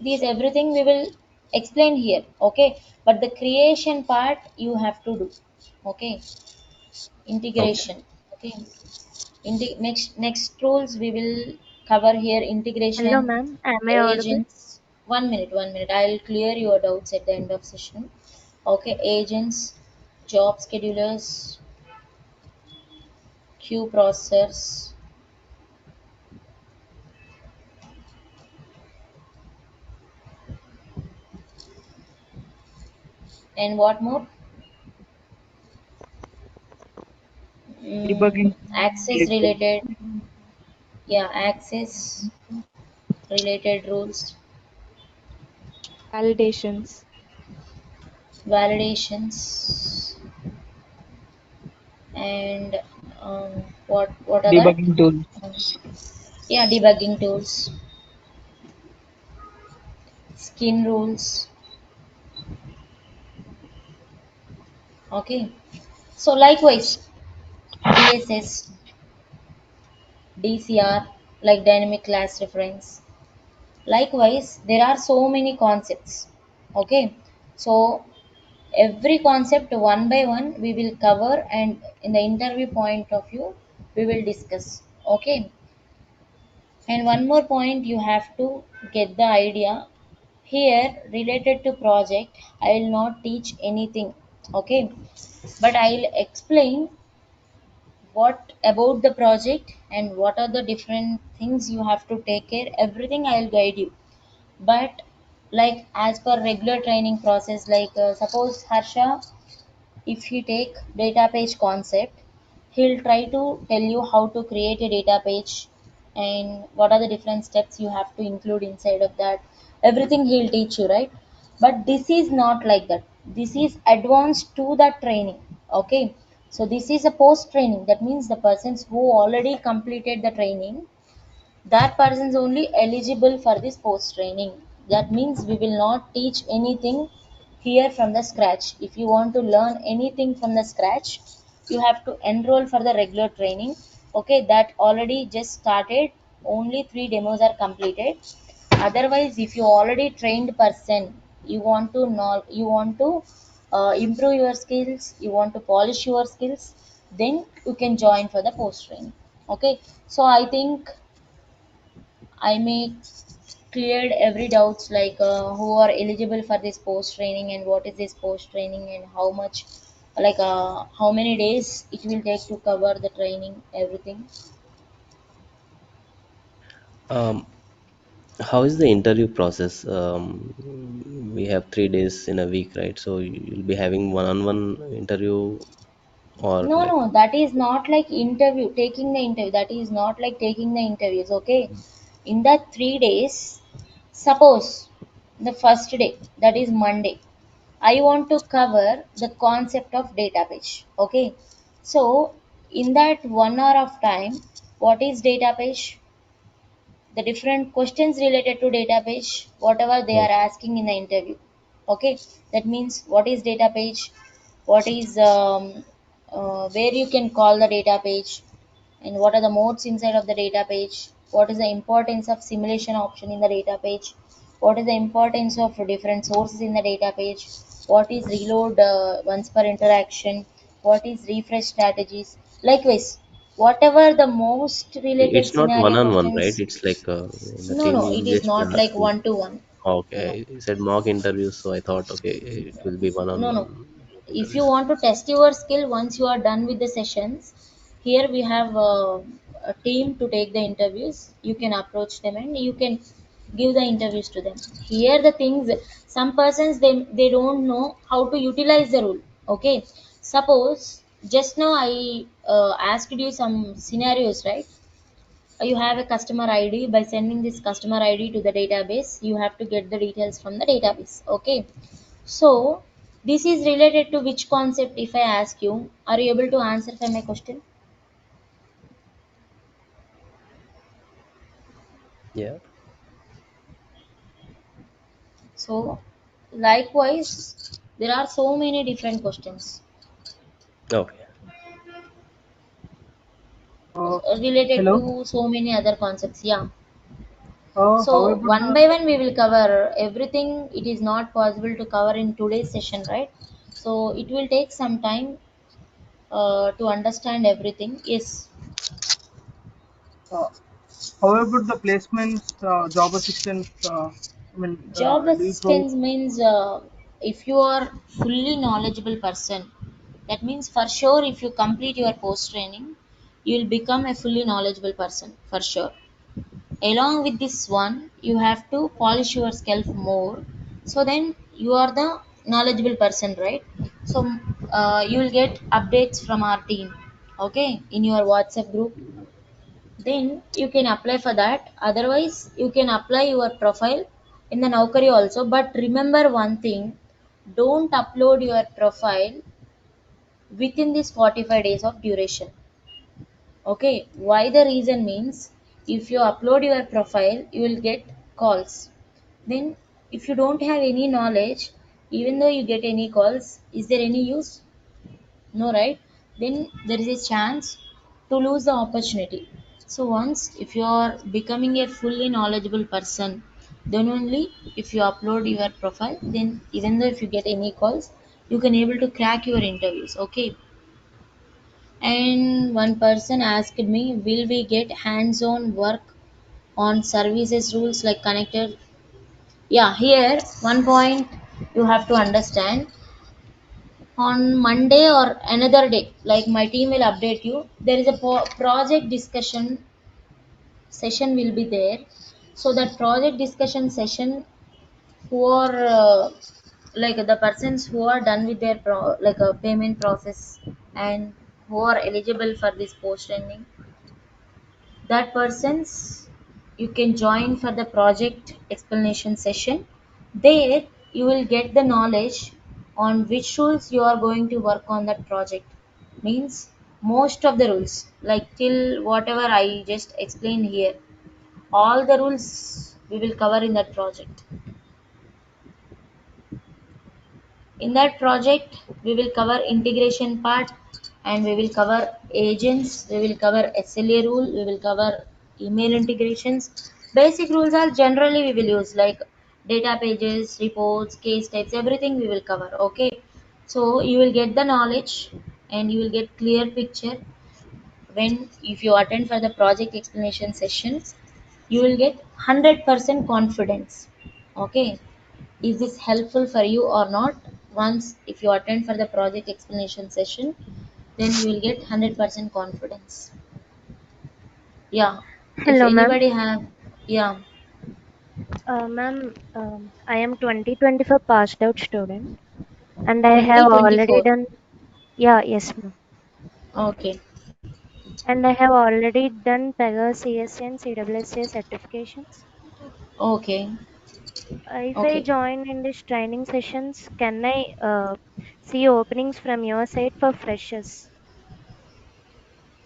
These everything we will explain here, okay? But the creation part you have to do, okay? Okay. Integration, okay? Next rules we will cover here: Hello, integration, ma'am. Am I audible? agents. 1 minute, 1 minute. I'll clear your doubts at the end of session. Okay, agents, job schedulers, queue processors, and what more? Debugging Access clipboard. related, yeah, access related rules, Validations. validations, and what are that? Debugging tools. Um, yeah, debugging tools, skin rules. Okay, so likewise, DSS, DCR, like dynamic class reference. Likewise, there are so many concepts. Okay, so every concept one by one we will cover, and in the interview point of view we will discuss. Okay, and one more point you have to get the idea here related to project. I will not teach anything. Okay, but I'll explain what about the project and what are the different things you have to take care. Everything I'll guide you, but like as per regular training process, like suppose Harsha, if he take data page concept, he'll try to tell you how to create a data page and what are the different steps you have to include inside of that. Everything he'll teach you, right? But this is not like that. This is advanced to that training. Okay, so this is a post training. That means the persons who already completed the training, that person is only eligible for this post training. That means we will not teach anything here from the scratch. If you want to learn anything from the scratch, you have to enroll for the regular training. Okay, that already just started. Only 3 demos are completed. Otherwise, if you already trained person, you want to know, you want to improve your skills, you want to polish your skills, then you can join for the post training. Okay, so I think I may cleared every doubts, like who are eligible for this post training and what is this post training and how much, like how many days it will take to cover the training, everything. Um, how is the interview process? We have 3 days in a week, right? So you'll be having one-on-one interview or No, like, no, that is not like interview, taking the interview. That is not like taking the interviews. Okay, in that 3 days, suppose the first day, that is Monday, I want to cover the concept of data page. Okay, so in that 1 hour of time, what is data page? The different questions related to data page, whatever they are okay, asking in the interview. Okay, that means what is data page, what is where you can call the data page, and what are the modes inside of the data page, what is the importance of simulation option in the data page, what is the importance of different sources in the data page, what is reload once per interaction, what is refresh strategies. Likewise, whatever the most related It's not scenario one-on-one, right? questions. It's like in the No, team no, you it will is just not ask like them. one to one. No, Okay, you said mock interviews, so I thought, okay, it will be no, no. one-on-one mock If you interviews. want to test your skill once you are done with the sessions, here we have a team to take the interviews. You can approach them and you can give the interviews to them. Here the things, some persons they don't know how to utilize the rule. Okay, suppose just now I asked you some scenarios, right? You have a customer id. By sending this customer id to the database, you have to get the details from the database. Okay, so this is related to which concept? If I ask you, are you able to answer for my question? Yeah. So likewise, there are so many different questions Okay. related Hello. to so many other concepts. Yeah. How So about one the by one we will cover everything. It is not possible to cover in today's session, right? So it will take some time to understand everything. Yes. uh, how about the placements, job assistance? Job Do you provide? assistance means if you are fully knowledgeable person, that means for sure if you complete your post training, you will become a fully knowledgeable person for sure. Along with this one, you have to polish yourself more. So then you are the knowledgeable person, right? So you will get updates from our team, okay, in your WhatsApp group. Then you can apply for that. Otherwise, you can apply your profile in the Naukari also. But remember one thing, don't upload your profile within this 45 days of duration. Okay, why the reason means if you upload your profile, you will get calls. Then, if you don't have any knowledge, even though you get any calls, is there any use? No, right? Then there is a chance to lose the opportunity. So once if you are becoming a fully knowledgeable person, then only if you upload your profile, then even though if you get any calls, you can able to crack your interviews. Okay. And one person asked me, will we get hands-on work on services rules like connected? Yeah, here one point you have to understand, on Monday or another day, like my team will update you. There is a project discussion session will be there. So that project discussion session, who are like the persons who are done with their like a payment process and who are eligible for this post training, that persons you can join for the project explanation session. There you will get the knowledge on which rules you are going to work on that project. Means most of the rules, like till whatever I just explained here, all the rules we will cover in that project. In that project, we will cover integration part, and we will cover agents, we will cover SLA rule, we will cover email integrations. Basic rules are generally we will use like data pages, reports, case types, everything we will cover. Okay. So you will get the knowledge and you will get clear picture when if you attend for the project explanation sessions, you will get 100% confidence. Okay, is this helpful for you or not? Once if you attend for the project explanation session, then you will get 100% confidence. Yeah, if Hello, ma'am. anybody have, yeah. Ma'am, I am 2024 passed out student, and I have already 2024. done. Yeah, yes, ma'am. Okay. And I have already done Pega CSC and CWSA certifications. Okay. If I Okay, join in these training sessions, can I see openings from your side for freshers?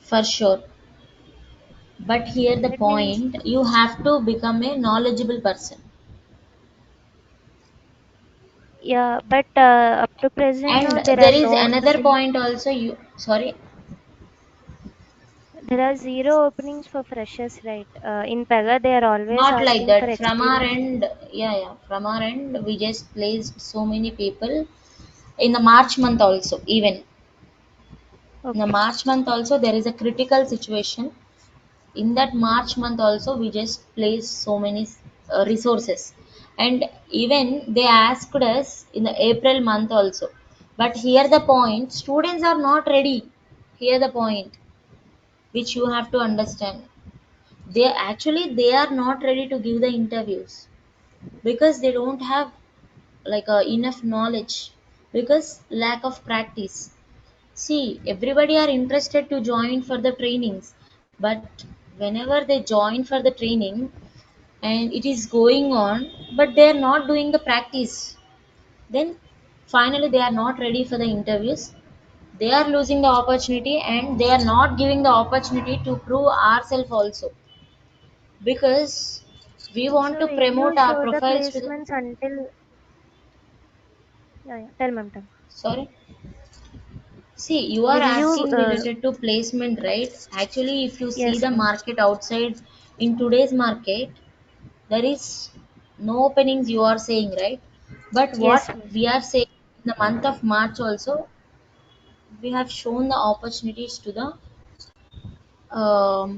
for sure. But here the That means, point, you have to become a knowledgeable person. yeah, but up to present And now there are there is no another openings. point also, you sorry, There are zero openings for freshers, right? In Pega, they are always Not like asking for that. From our experience. end, yeah. From our end, we just placed so many people in the March month also. Even in the Okay. March month also, there is a critical situation. In that March month also, we just placed so many resources, and even they asked us in the April month also. But here the point, students are not ready. Here the point, which you have to understand. They are not ready to give the interviews because they don't have like enough knowledge, because lack of practice. See, everybody are interested to join for the trainings, but whenever they join for the training and it is going on, but they are not doing the practice, then finally they are not ready for the interviews. They are losing the opportunity and they are not giving the opportunity to prove ourselves also, because we want So to will you promote our show the profiles to the. placements until, yeah, yeah. Tell ma'am, tell. Sorry. See, you are Will you, asking related to placement, right? Actually, if you see yes the ma'am. market outside, in today's market, there is no openings, you are saying, right? But Yes what ma'am. we are saying, in the month of March also, we have shown the opportunities to the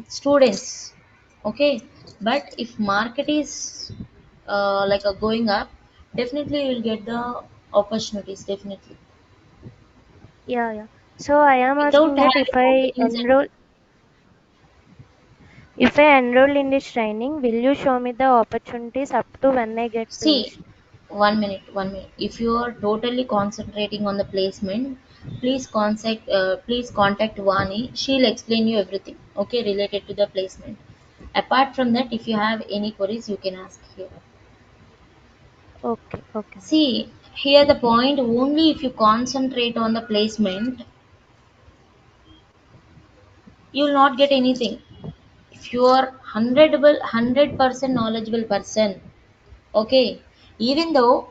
students. Okay, but if market is like a going up, definitely you will get the opportunities, definitely, Yeah, yeah. So I am without asking that having openings. if I enroll in this training, will you show me the opportunities up to when I get See, placed? 1 minute. If you are totally concentrating on the placement, please contact Vani. She'll explain you everything. Okay, related to the placement. Apart from that, if you have any queries, you can ask here. Okay, okay ma'am. See, here the point, only if you concentrate on the placement, you will not get anything. If you are 100% knowledgeable person, okay, even though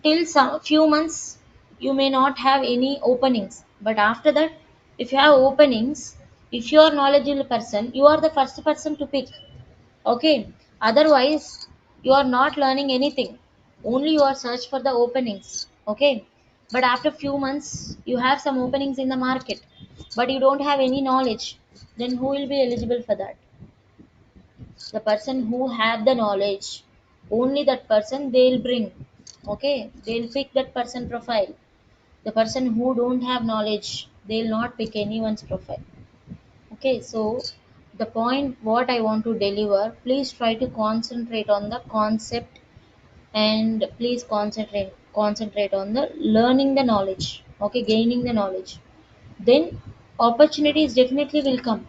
till some few months you may not have any openings, but after that, if you have openings, if you are knowledgeable person, you are the first person to pick. Okay, otherwise you are not learning anything, only you are search for the openings. Okay, but after few months you have some openings in the market, but you don't have any knowledge, then who will be eligible for that? The person who have the knowledge, only that person they'll bring. Okay, they'll pick that person profile. The person who don't have knowledge, they'll not pick anyone's profile. Okay, so the point what I want to deliver, please try to concentrate on the concept, and please concentrate on the learning the knowledge. Okay, gaining the knowledge, then opportunities definitely will come.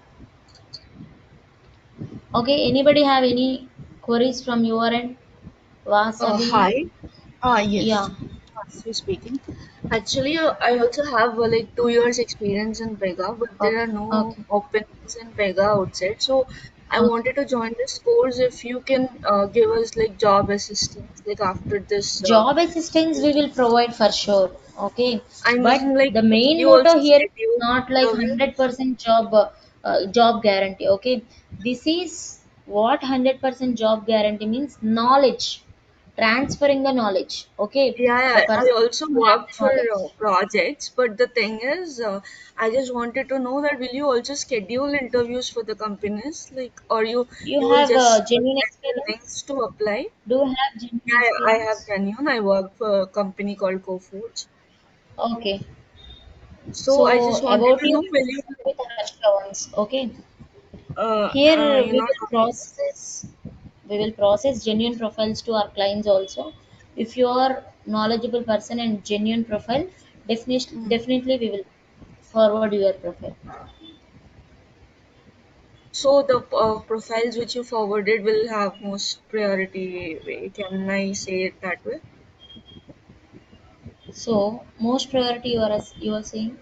Okay, anybody have any queries from your end? Vasavi? Hi. Yeah. Yes. Jhansi speaking. Actually, I also have like 2 years experience in Pega, but there Okay. are no Okay. openings in Pega outside. So I Okay. wanted to join this course. If you can give us like job assistance, like after this. Job assistance we will provide for sure. Okay. I But mean, like, the will main you motto also here is schedule not like interview? 100% job guarantee. Okay. This is what 100% job guarantee means: knowledge. Transferring the knowledge. Okay. Yeah, The yeah, I person also who have work the for knowledge. projects, but the thing is, I just wanted to know that will you also schedule interviews for the companies, like, or You you will have just genuine send the links experience? to apply? Do you have genuine Yeah, yeah, I have experience? genuine. I work for a company called CoFoods. Okay. So I So just wanted about to you, know, will you, with Harsha once. Okay. uh, Here you we know, will process genuine profiles to our clients also. If you are knowledgeable person and genuine profile, mm, definitely we will forward your profile. so the profiles which you forwarded will have most priority. Can I say it that way? So most priority you are saying.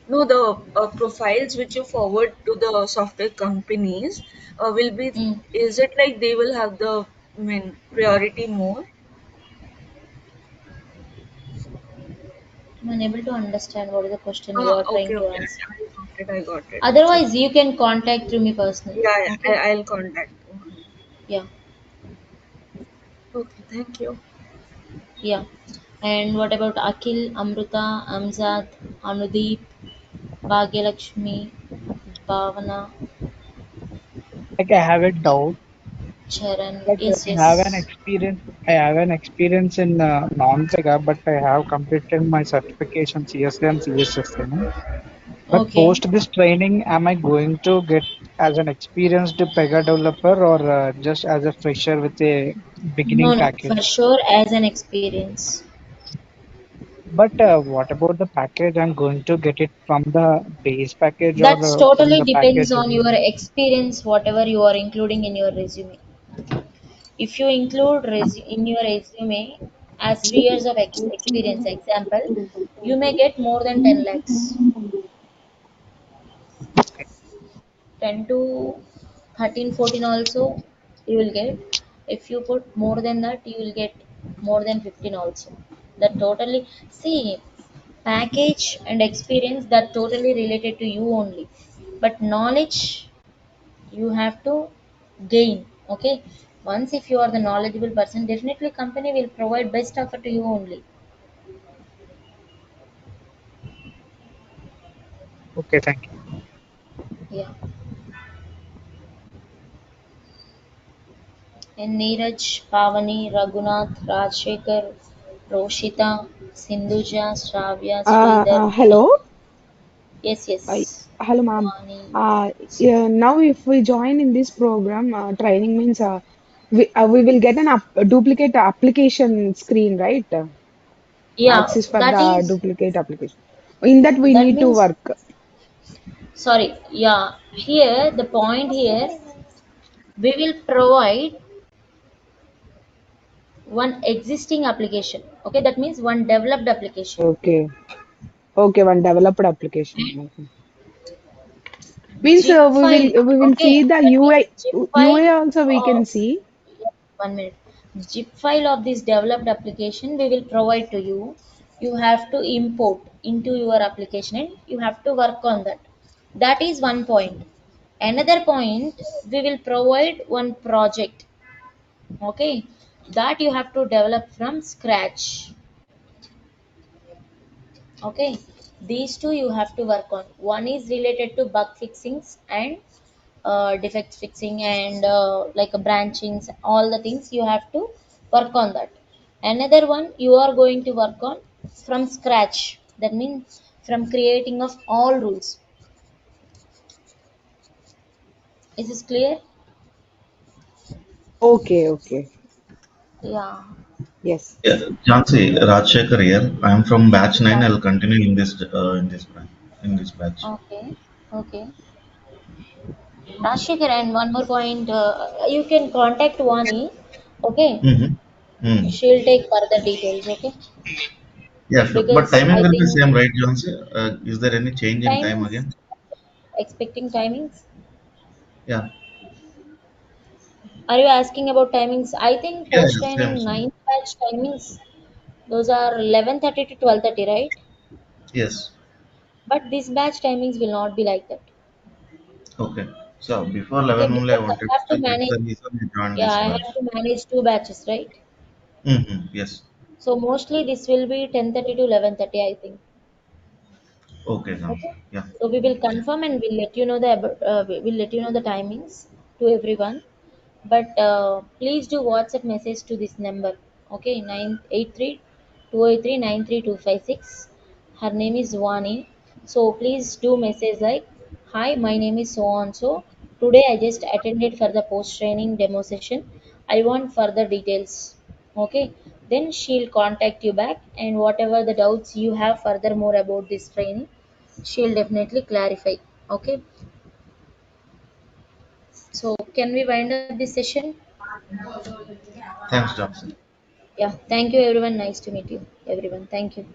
No, the profiles which you forward to the software companies will be, Mm. is it like they will have the, I mean, priority more? I'm unable to understand what is the question you are Okay, trying to okay. answer. it. I got it. It's okay. Otherwise, you can contact through me personally. Yeah, Okay? I'll contact you. Yeah, Okay, thank you. yeah. And what about Akhil, Amruta, Amzad, Anudeep, Bhagyalakshmi, Bhavana, Like I have a doubt. Charan? Like Yes, I have an yes. experience. I have an experience in non-Pega, but I have completed my certification CSA and CSSA. But Okay. post this training, am I going to get as an experienced Pega developer or just as a fresher with a beginning No, no, for package? sure as an experience. But what about the package? I'm going to get it from the base package or That's from totally the depends package. on your experience, whatever you are including in your resume. If you include in your resume as 3 years of experience, example, you may get more than 10 lakhs. 10 to 13, 14 also you will get. If you put more than that, you will get more than 15 also. That totally, see, package and experience that totally related to you only, but knowledge you have to gain. Okay, once if you are the knowledgeable person, definitely company will provide best offer to you only. Okay, thank you. Yeah. And Neeraj, Pavani, Raghunath, Rajshekhar, Roshita, Sindhuja, Shravya, Sridhar, Hello. yes, I, yes, hello, ma'am. Vani. Yeah, now, if we join in this program, training means we will get a duplicate application screen, right? Yeah, Access for that the is, duplicate application. In that, we that need to means, work. sorry, yeah, here, the point here, we will provide one existing application. Okay, that means one developed application. Okay. Okay, one developed application. Okay. Means Zip we file, will okay, see the that means zip UI file also we can of, see. 1 minute, zip file of this developed application we will provide to you. You have to import into your application and you have to work on that. That is one point. Another point, we will provide one project, okay, that you have to develop from scratch. Okay, these two you have to work on. One is related to bug fixings and defect fixing and like branchings, all the things you have to work on that. Another one you are going to work on from scratch. That means from creating of all rules. Is this clear? Okay, okay. Yeah. Yes. Yeah, Jhansi, Rajshekhar here. I am from batch 9. Yeah. I'll continue in this batch. Okay. Okay. Rashikar, and one more point, you can contact Vani. Okay, Mm-hmm. Mm. she'll take further details. Okay, Yeah, sure. But because timing I will be think same, right, Jhansi? Is there any change in time timings, again? expecting timings. Yeah. Are you asking about timings? I think Yeah, post yeah, same, training same. 9th batch timings. Those are 11:30 to 12:30, right? Yes. But this batch timings will not be like that. Okay. So before Okay, 11 only I because I wanted have to to check. That's manage. the reason I joined Yeah, this I batch. have to manage two batches, right? Mm-hmm. Yes. So mostly this will be 10:30 to 11:30, I think. Okay, Jhansi. Okay. Yeah. So we will Yeah. confirm and we'll let you know the we'll let you know the timings to everyone. But please do WhatsApp message to this number. Okay, 983-283-93256. Her name is Vani. So please do message like, "Hi, my name is so on so. Today I just attended for the post training demo session. I want further details." Okay, then she'll contact you back, and whatever the doubts you have furthermore about this training, she'll definitely clarify. Okay, so can we wind up this session? Thanks, Jhansi. Yeah, thank you everyone. Nice to meet you, everyone. Thank you.